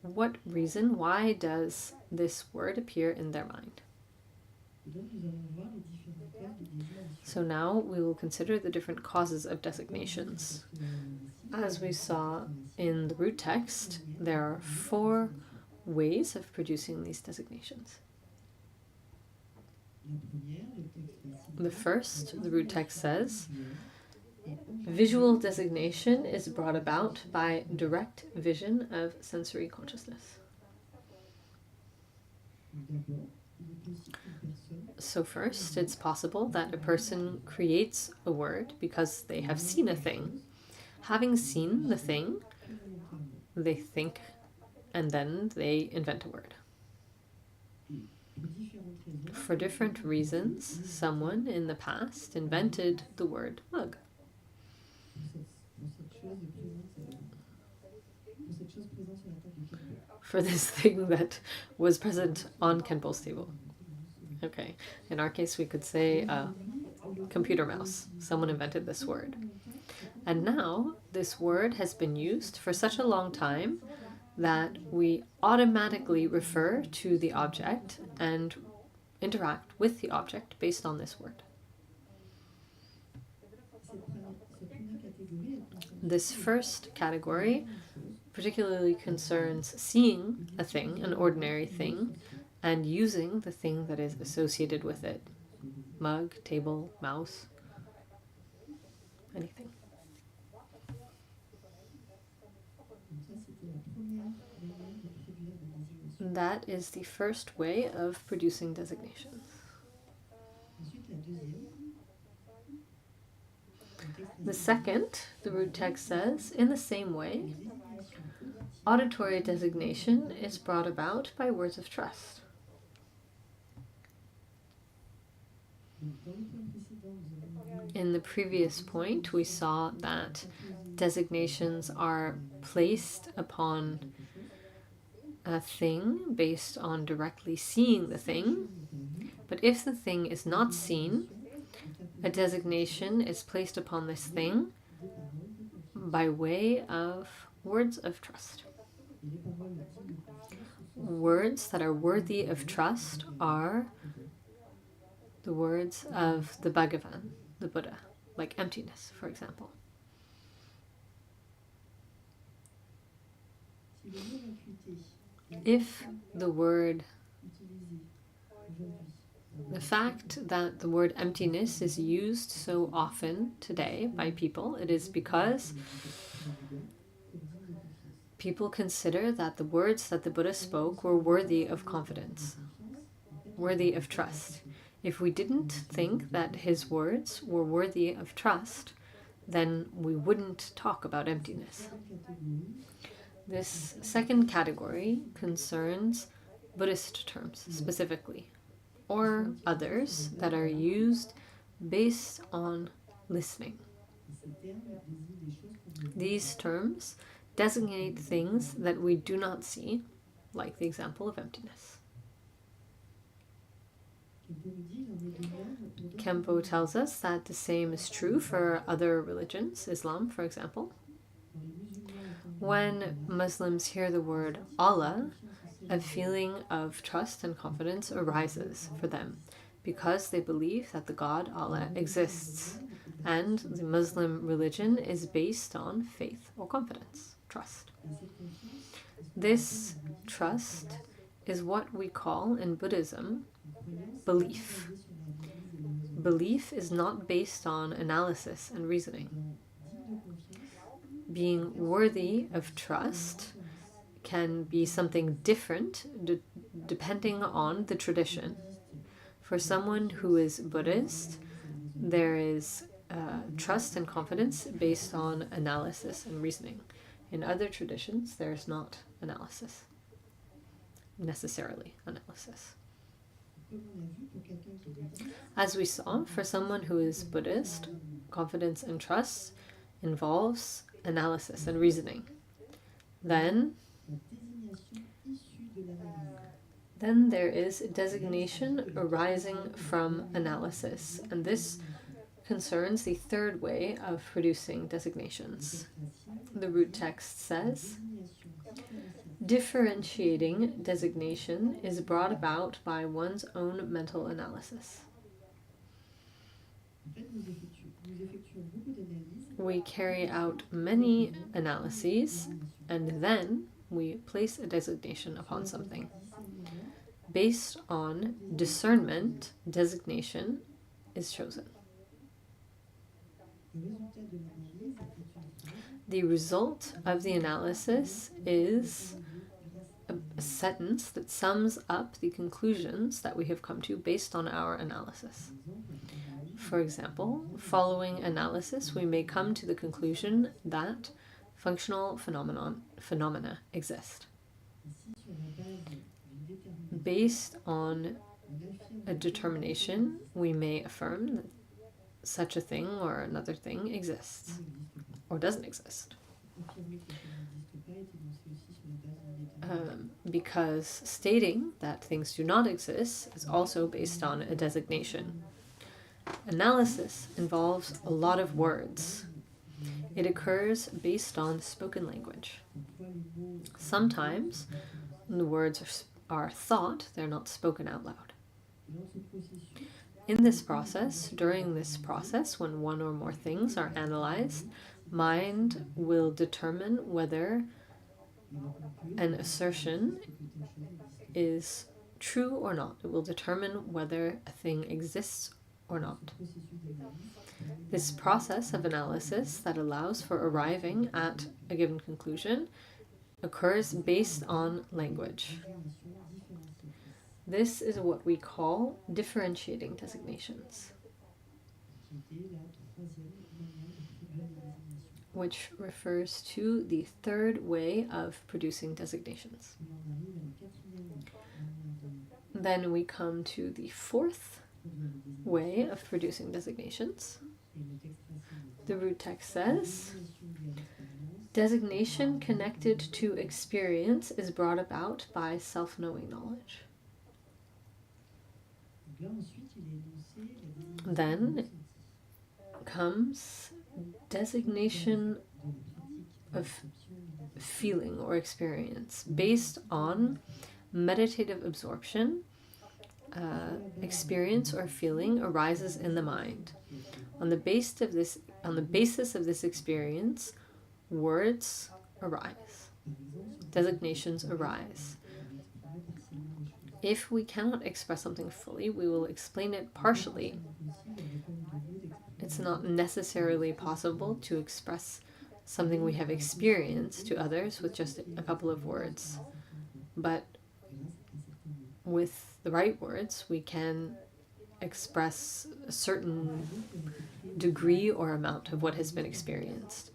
what reason? Why does this word appear in their mind? So now we will consider the different causes of designations. As we saw in the root text, there are 4 ways of producing these designations. The first, the root text says, visual designation is brought about by direct vision of sensory consciousness. So first, it's possible that a person creates a word because they have seen a thing. Having seen the thing, they think, and then they invent a word. For different reasons, someone in the past invented the word mug. For this thing that was present on khenpo's table. Okay, in our case we could say computer mouse. Someone invented this word. And now this word has been used for such a long time that we automatically refer to the object and interact with the object based on this word. This first category particularly concerns seeing a thing, an ordinary thing, and using the thing that is associated with it. Mug, table, mouse, anything. That is the first way of producing designations. The second, the root text says, in the same way, auditory designation is brought about by words of trust. In the previous point, we saw that designations are placed upon a thing based on directly seeing the thing, but if the thing is not seen, a designation is placed upon this thing by way of words of trust. Words that are worthy of trust are the words of the Bhagavan, the Buddha, like emptiness, for example. If the fact that the word emptiness is used so often today by people, it is because people consider that the words that the Buddha spoke were worthy of confidence, worthy of trust. If we didn't think that his words were worthy of trust, then we wouldn't talk about emptiness. This second category concerns Buddhist terms specifically, or others that are used based on listening. These terms designate things that we do not see, like the example of emptiness. Khenpo tells us that the same is true for other religions, Islam, for example. When Muslims hear the word Allah, a feeling of trust and confidence arises for them because they believe that the God Allah exists, and the Muslim religion is based on faith or confidence, trust. This trust is what we call in Buddhism belief. Belief is not based on analysis and reasoning. Being worthy of trust can be something different depending on the tradition. For someone who is Buddhist, there is trust and confidence based on analysis and reasoning. In other traditions, there is not analysis, necessarily analysis. As we saw, for someone who is Buddhist, confidence and trust involves analysis and reasoning. Then there is designation arising from analysis, and this concerns the third way of producing designations. The root text says, differentiating designation is brought about by one's own mental analysis. We carry out many analyses, and then we place a designation upon something. Based on discernment, designation is chosen. The result of the analysis is a sentence that sums up the conclusions that we have come to based on our analysis. For example, following analysis, we may come to the conclusion that functional phenomena exist. Based on a determination, we may affirm that such a thing or another thing exists or doesn't exist. Because stating that things do not exist is also based on a designation. Analysis involves a lot of words. It occurs based on spoken language. Sometimes the words are thought, they're not spoken out loud. In this process, during this process, when one or more things are analyzed, mind will determine whether an assertion is true or not. It will determine whether a thing exists or not. This process of analysis that allows for arriving at a given conclusion occurs based on language. This is what we call differentiating designations, which refers to the third way of producing designations. Then we come to the fourth way of producing designations. The root text says, designation connected to experience is brought about by self-knowing knowledge. Then comes designation of feeling or experience based on meditative absorption. Experience or feeling arises in the mind. On the basis of this experience, words arise. Designations arise. If we cannot express something fully, we will explain it partially. It's not necessarily possible to express something we have experienced to others with just a couple of words. But with the right words, we can express a certain degree or amount of what has been experienced.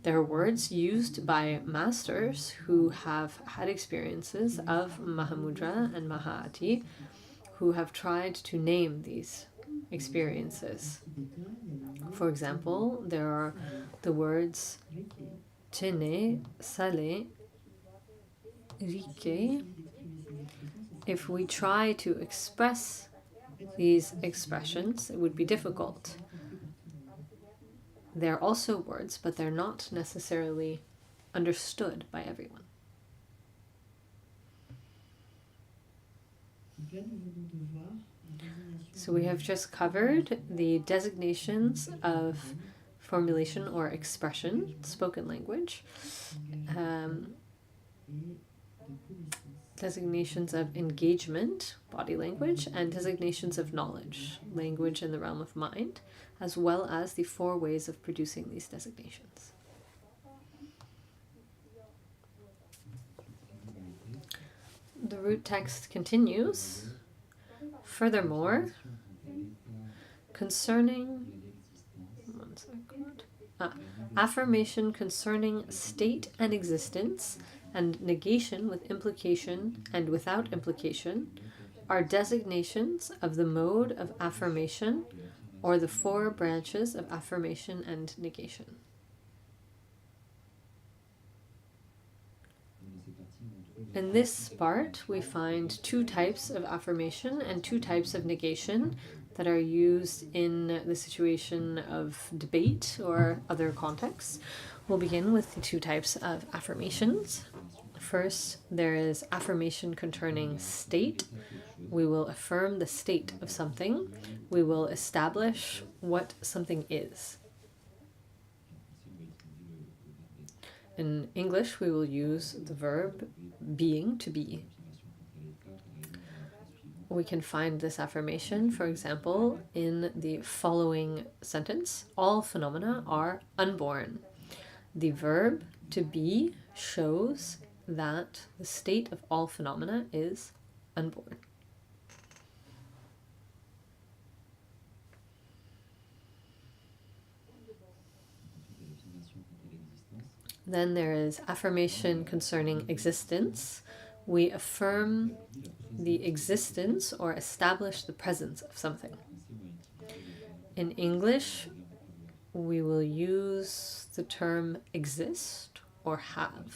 There are words used by masters who have had experiences of Mahamudra and Mahāti, who have tried to name these experiences. For example, there are the words Tene, Sale, Rike. If we try to express these expressions, it would be difficult. They're also words, but they're not necessarily understood by everyone. So we have just covered the designations of formulation or expression, spoken language, designations of engagement, body language, and designations of knowledge, language in the realm of mind, as well as the 4 ways of producing these designations. The root text continues. Furthermore, concerning affirmation concerning state and existence, and negation with implication and without implication, are designations of the mode of affirmation or the 4 branches of affirmation and negation. In this part, we find 2 types of affirmation and 2 types of negation that are used in the situation of debate or other contexts. We'll begin with the 2 types of affirmations. First, there is affirmation concerning state. We will affirm the state of something. We will establish what something is. In English, we will use the verb being, to be. We can find this affirmation, for example, in the following sentence: all phenomena are unborn. The verb to be shows that the state of all phenomena is unborn. Then there is affirmation concerning existence. We affirm the existence or establish the presence of something. In English, we will use the term exist or have.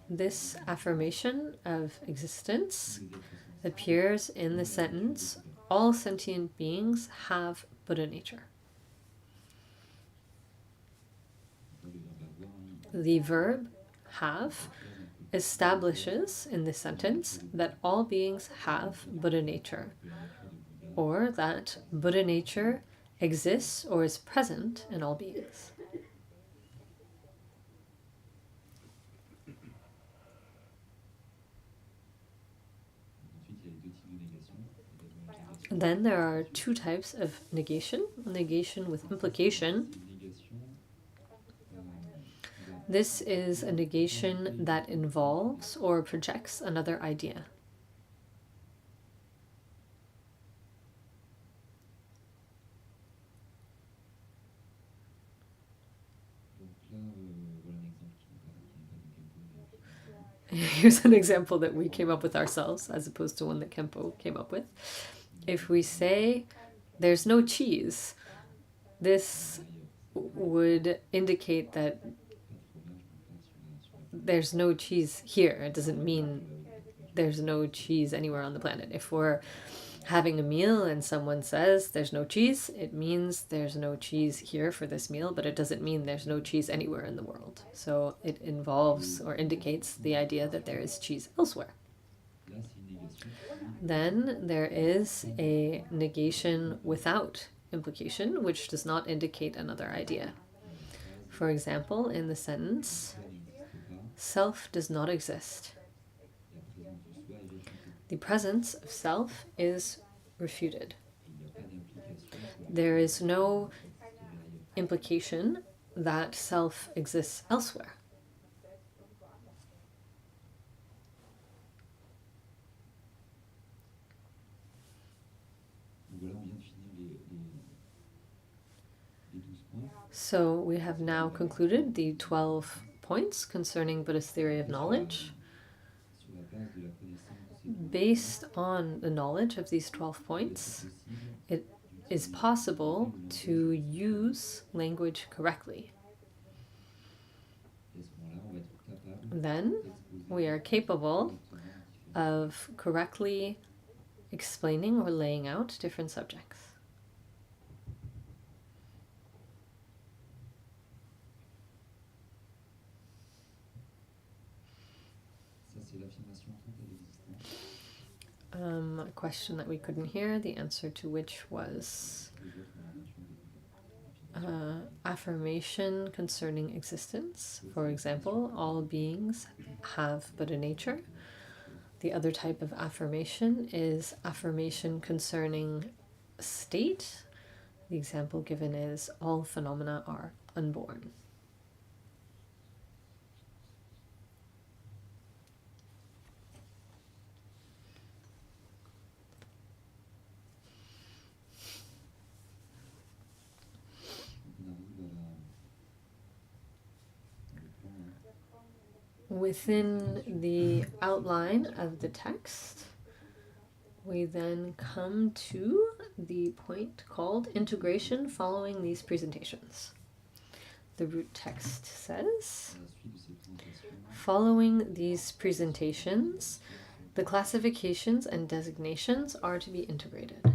This affirmation of existence appears in the sentence, all sentient beings have Buddha nature. The verb have establishes in this sentence that all beings have Buddha nature, or that Buddha nature exists or is present in all beings. Then there are 2 types of negation. Negation with implication. This is a negation that involves or projects another idea. Here's an example that we came up with ourselves, as opposed to one that Khenpo came up with. If we say, there's no cheese, this would indicate that there's no cheese here. It doesn't mean there's no cheese anywhere on the planet. If we're having a meal and someone says there's no cheese, it means there's no cheese here for this meal, but it doesn't mean there's no cheese anywhere in the world. So it involves or indicates the idea that there is cheese elsewhere. Then there is a negation without implication, which does not indicate another idea. For example, in the sentence, self does not exist. The presence of self is refuted. There is no implication that self exists elsewhere. So we have now concluded the 12 points concerning Buddhist theory of knowledge. Based on the knowledge of these 12 points, it is possible to use language correctly. Then we are capable of correctly explaining or laying out different subjects. A question that we couldn't hear, the answer to which was affirmation concerning existence. For example, all beings have but a nature. The other type of affirmation is affirmation concerning state. The example given is all phenomena are unborn. Within the outline of the text, we then come to the point called integration following these presentations. The root text says, following these presentations, the classifications and designations are to be integrated.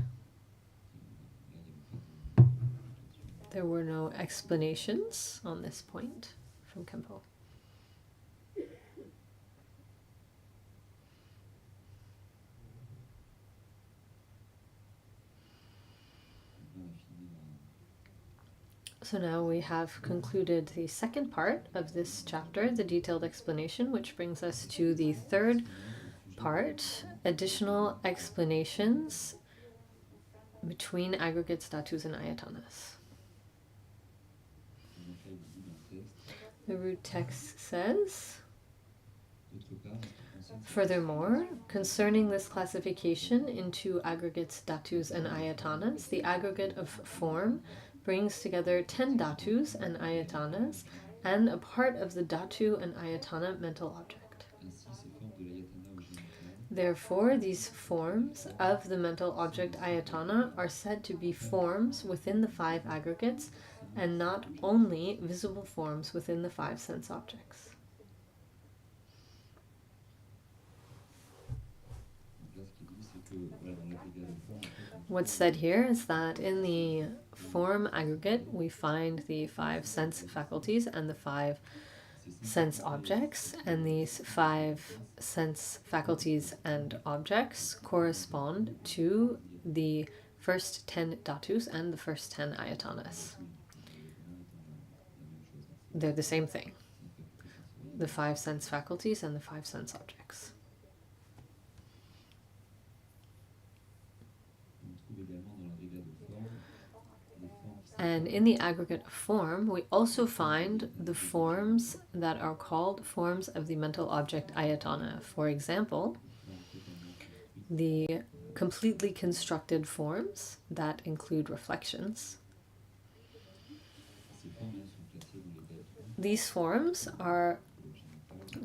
There were no explanations on this point from Khenpo. So now we have concluded the second part of this chapter, the detailed explanation, which brings us to the third part, additional explanations between aggregates, dhatus, and ayatanas. The root text says, furthermore, concerning this classification into aggregates, dhatus, and ayatanas, the aggregate of form brings together 10 dhatus and ayatanas and a part of the dhatu and ayatana mental object. Therefore, these forms of the mental object ayatana are said to be forms within the 5 aggregates and not only visible forms within the 5 sense objects. What's said here is that in the form aggregate we find the 5 sense faculties and the 5 sense objects, and these 5 sense faculties and objects correspond to the first 10 dhatus and the first 10 ayatanas. They're the same thing, the 5 sense faculties and the 5 sense objects. And in the aggregate form, we also find the forms that are called forms of the mental object ayatana. For example, the completely constructed forms that include reflections. These forms are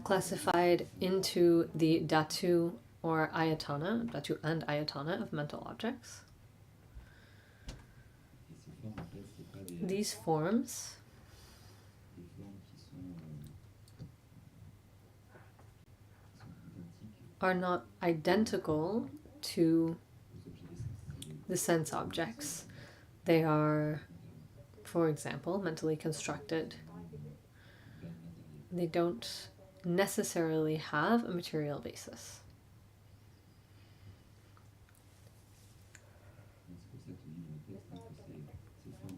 classified into the dhatu or ayatana, dhatu and ayatana of mental objects. These forms are not identical to the sense objects. They are, for example, mentally constructed. They don't necessarily have a material basis.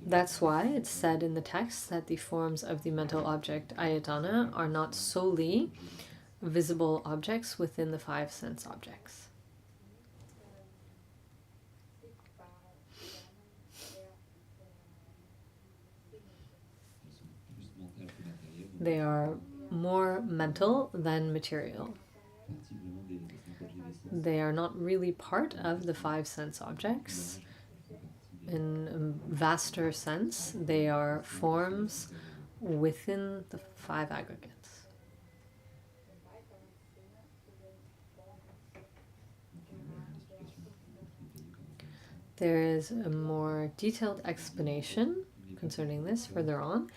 That's why it's said in the text that the forms of the mental object ayatana are not solely visible objects within the 5 sense objects. They are more mental than material. They are not really part of the 5 sense objects. In a vaster sense, they are forms within the 5 aggregates. There is a more detailed explanation concerning this further on.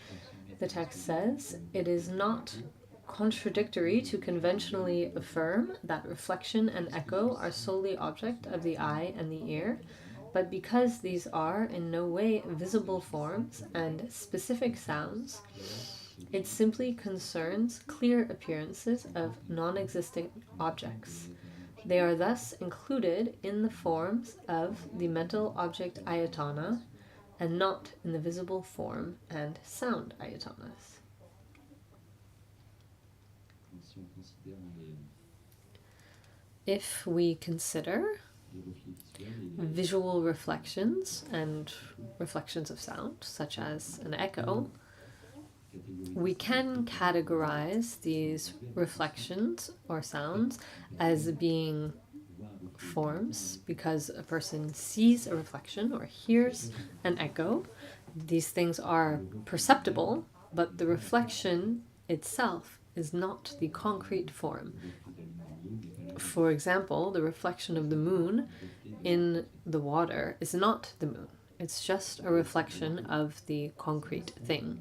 The text says, it is not contradictory to conventionally affirm that reflection and echo are solely object of the eye and the ear, but because these are in no way visible forms and specific sounds, it simply concerns clear appearances of non-existent objects. They are thus included in the forms of the mental object ayatana and not in the visible form and sound ayatanas. If we consider visual reflections and reflections of sound, such as an echo, we can categorize these reflections or sounds as being forms because a person sees a reflection or hears an echo. These things are perceptible, but the reflection itself is not the concrete form. For example, the reflection of the moon in the water is not the moon. It's just a reflection of the concrete thing.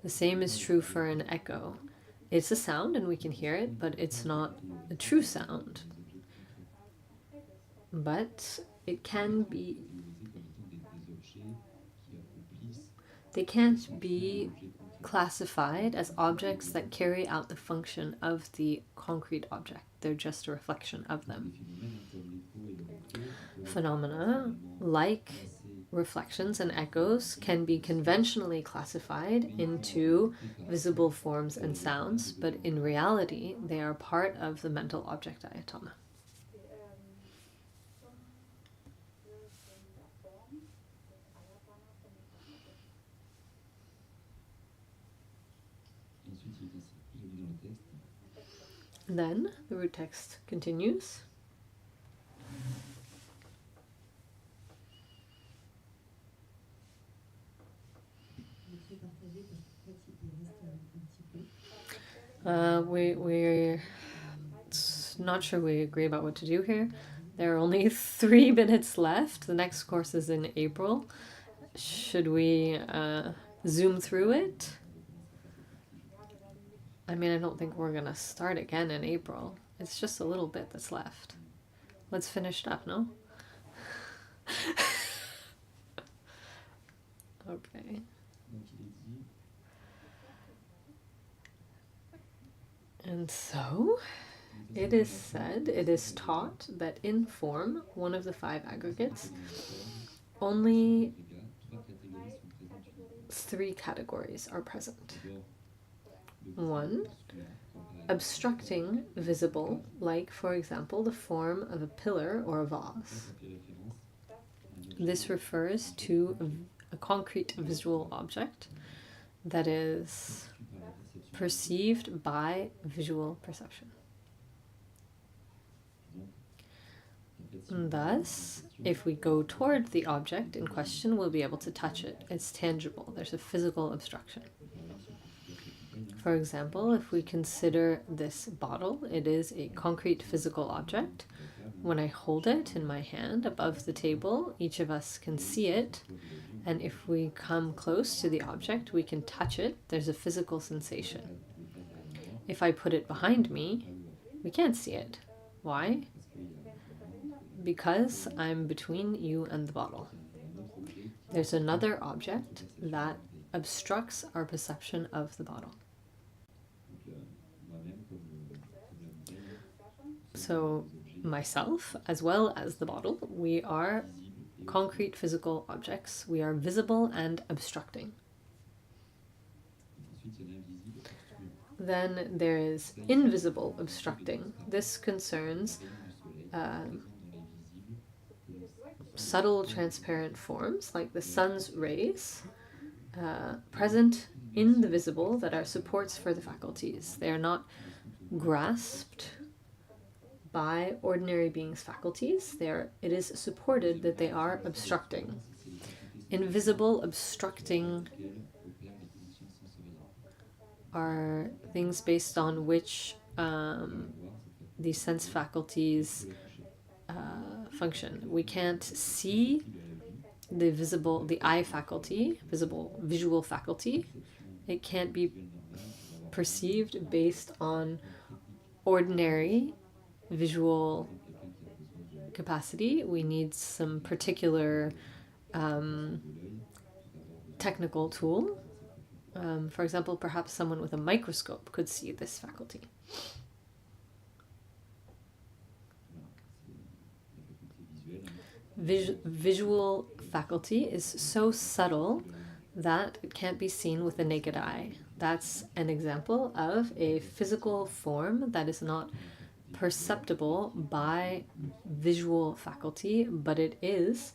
The same is true for an echo. It's a sound and we can hear it, but it's not a true sound. But it can be... They can't be classified as objects that carry out the function of the concrete object. They're just a reflection of them. Phenomena like reflections and echoes can be conventionally classified into visible forms and sounds, but in reality they are part of the mental object ayatana. Then the root text continues. We're not sure we agree about what to do here. There are only 3 minutes left. The next course is in April. Should we zoom through it? I mean, I don't think we're going to start again in April. It's just a little bit that's left. Let's finish it up, no? Okay. And so, it is said, it is taught that in form, one of the 5 aggregates, only 3 categories are present. 1, obstructing visible, like, for example, the form of a pillar or a vase. This refers to a concrete visual object that is perceived by visual perception. Thus, if we go toward the object in question, we'll be able to touch it. It's tangible. There's a physical obstruction. For example, if we consider this bottle, it is a concrete physical object. When I hold it in my hand above the table, each of us can see it. And if we come close to the object, we can touch it. There's a physical sensation. If I put it behind me, we can't see it. Why? Because I'm between you and the bottle. There's another object that obstructs our perception of the bottle. So myself, as well as the bottle, we are concrete physical objects. We are visible and obstructing. Then there is invisible obstructing. This concerns subtle transparent forms like the sun's rays present in the visible that are supports for the faculties. They are not grasped by ordinary beings' faculties. It is supported that they are obstructing. Invisible obstructing are things based on which the sense faculties function. We can't see the visible, the eye faculty, visual faculty. It can't be perceived based on ordinary visual capacity. We need some particular technical tool. For example, perhaps someone with a microscope could see this faculty. Visual faculty is so subtle that it can't be seen with the naked eye. That's an example of a physical form that is not perceptible by visual faculty, but it is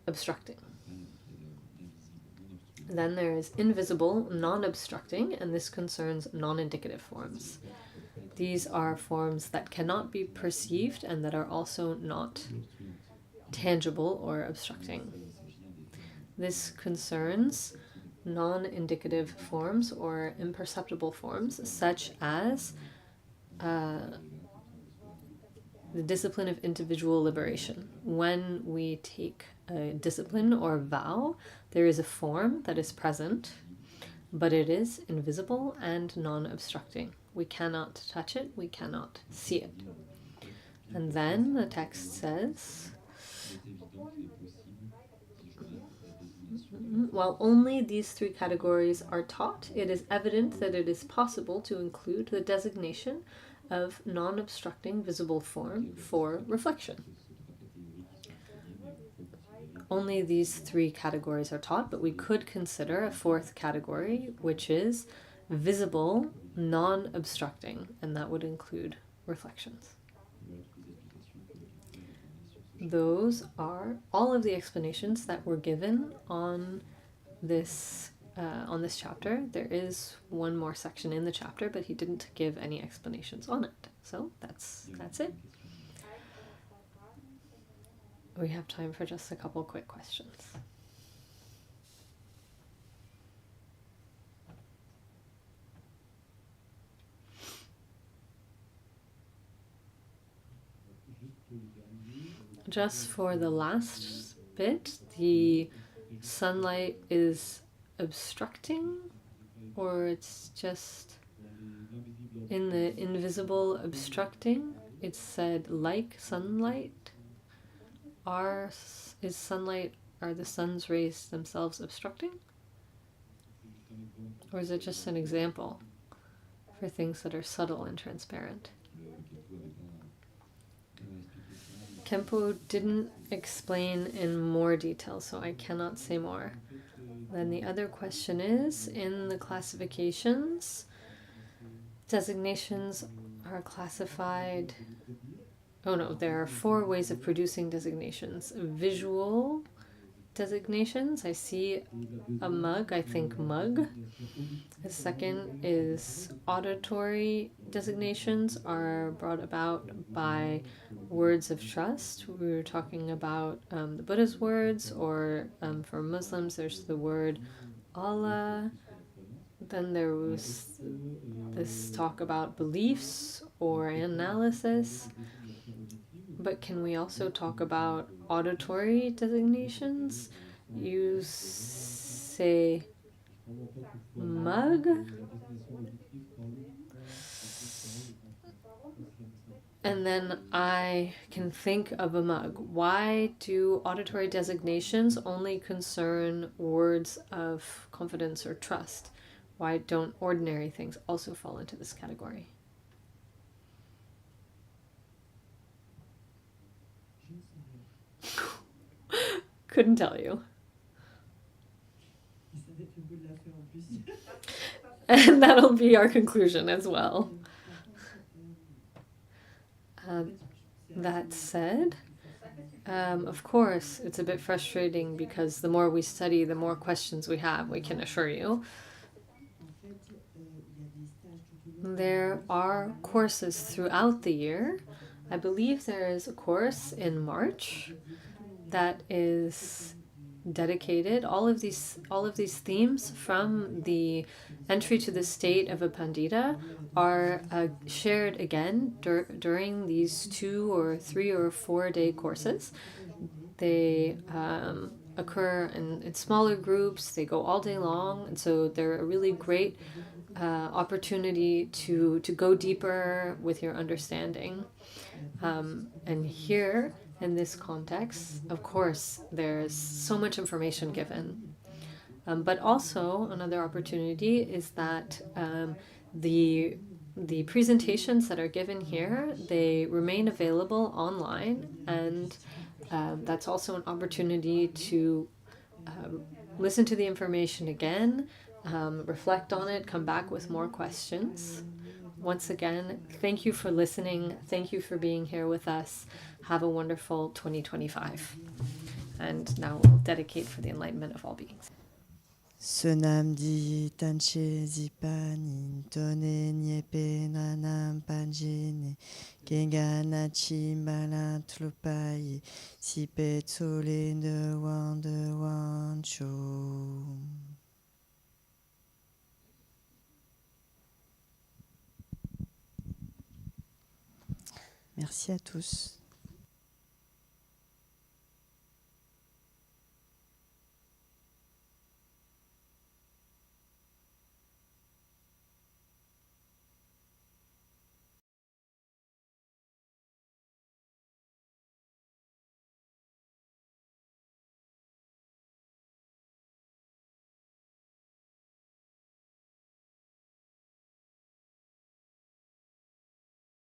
obstructing. Then there is invisible, non-obstructing, and this concerns non-indicative forms. These are forms that cannot be perceived and that are also not tangible or obstructing. This concerns non-indicative forms or imperceptible forms, such as the discipline of individual liberation. When we take a discipline or vow, there is a form that is present, but it is invisible and non-obstructing. We cannot touch it, we cannot see it. And then the text says, while only these three categories are taught, it is evident that it is possible to include the designation of non-obstructing visible form for reflection. Only these three categories are taught, but we could consider a fourth category, which is visible, non-obstructing, and that would include reflections. Those are all of the explanations that were given on this chapter. There is one more section in the chapter, but he didn't give any explanations on it. So that's it. We have time for just a couple quick questions. Just for the last bit, the sunlight is obstructing, or it's just in the invisible obstructing. It's said like sunlight. Are the sun's rays themselves obstructing? Or is it just an example for things that are subtle and transparent? Khenpo didn't explain in more detail, so I cannot say more. Then the other question is, in the classifications, designations are classified... Oh no, there are 4 ways of producing designations. Visual designations, I see a mug, I think mug. The second is auditory designations are brought about by words of trust. We were talking about the Buddha's words, or for Muslims there's the word Allah. Then there was this talk about beliefs or analysis. But can we also talk about auditory designations? You say mug, and then I can think of a mug. Why do auditory designations only concern words of confidence or trust? Why don't ordinary things also fall into this category? Couldn't tell you. And that'll be our conclusion as well. That said, of course, it's a bit frustrating because the more we study, the more questions we have, we can assure you. There are courses throughout the year. I believe there is a course in March that is dedicated. All of these themes from the entry to the state of a Pandita are shared again during these 2 or 3 or 4 day courses. They occur in smaller groups. They go all day long, and so they're a really great opportunity to go deeper with your understanding. And here, in this context, of course, there's so much information given. But also, another opportunity is that the presentations that are given here, they remain available online, and That's also an opportunity to listen to the information again, reflect on it, come back with more questions. Once again, thank you for listening. Thank you for being here with us. Have a wonderful 2025. And now we'll dedicate for the enlightenment of all beings. Sonam di tanche zipani tone nyepe nanam panjine kengana chimbala tlupai sipe tsole de wan cho. Merci à tous.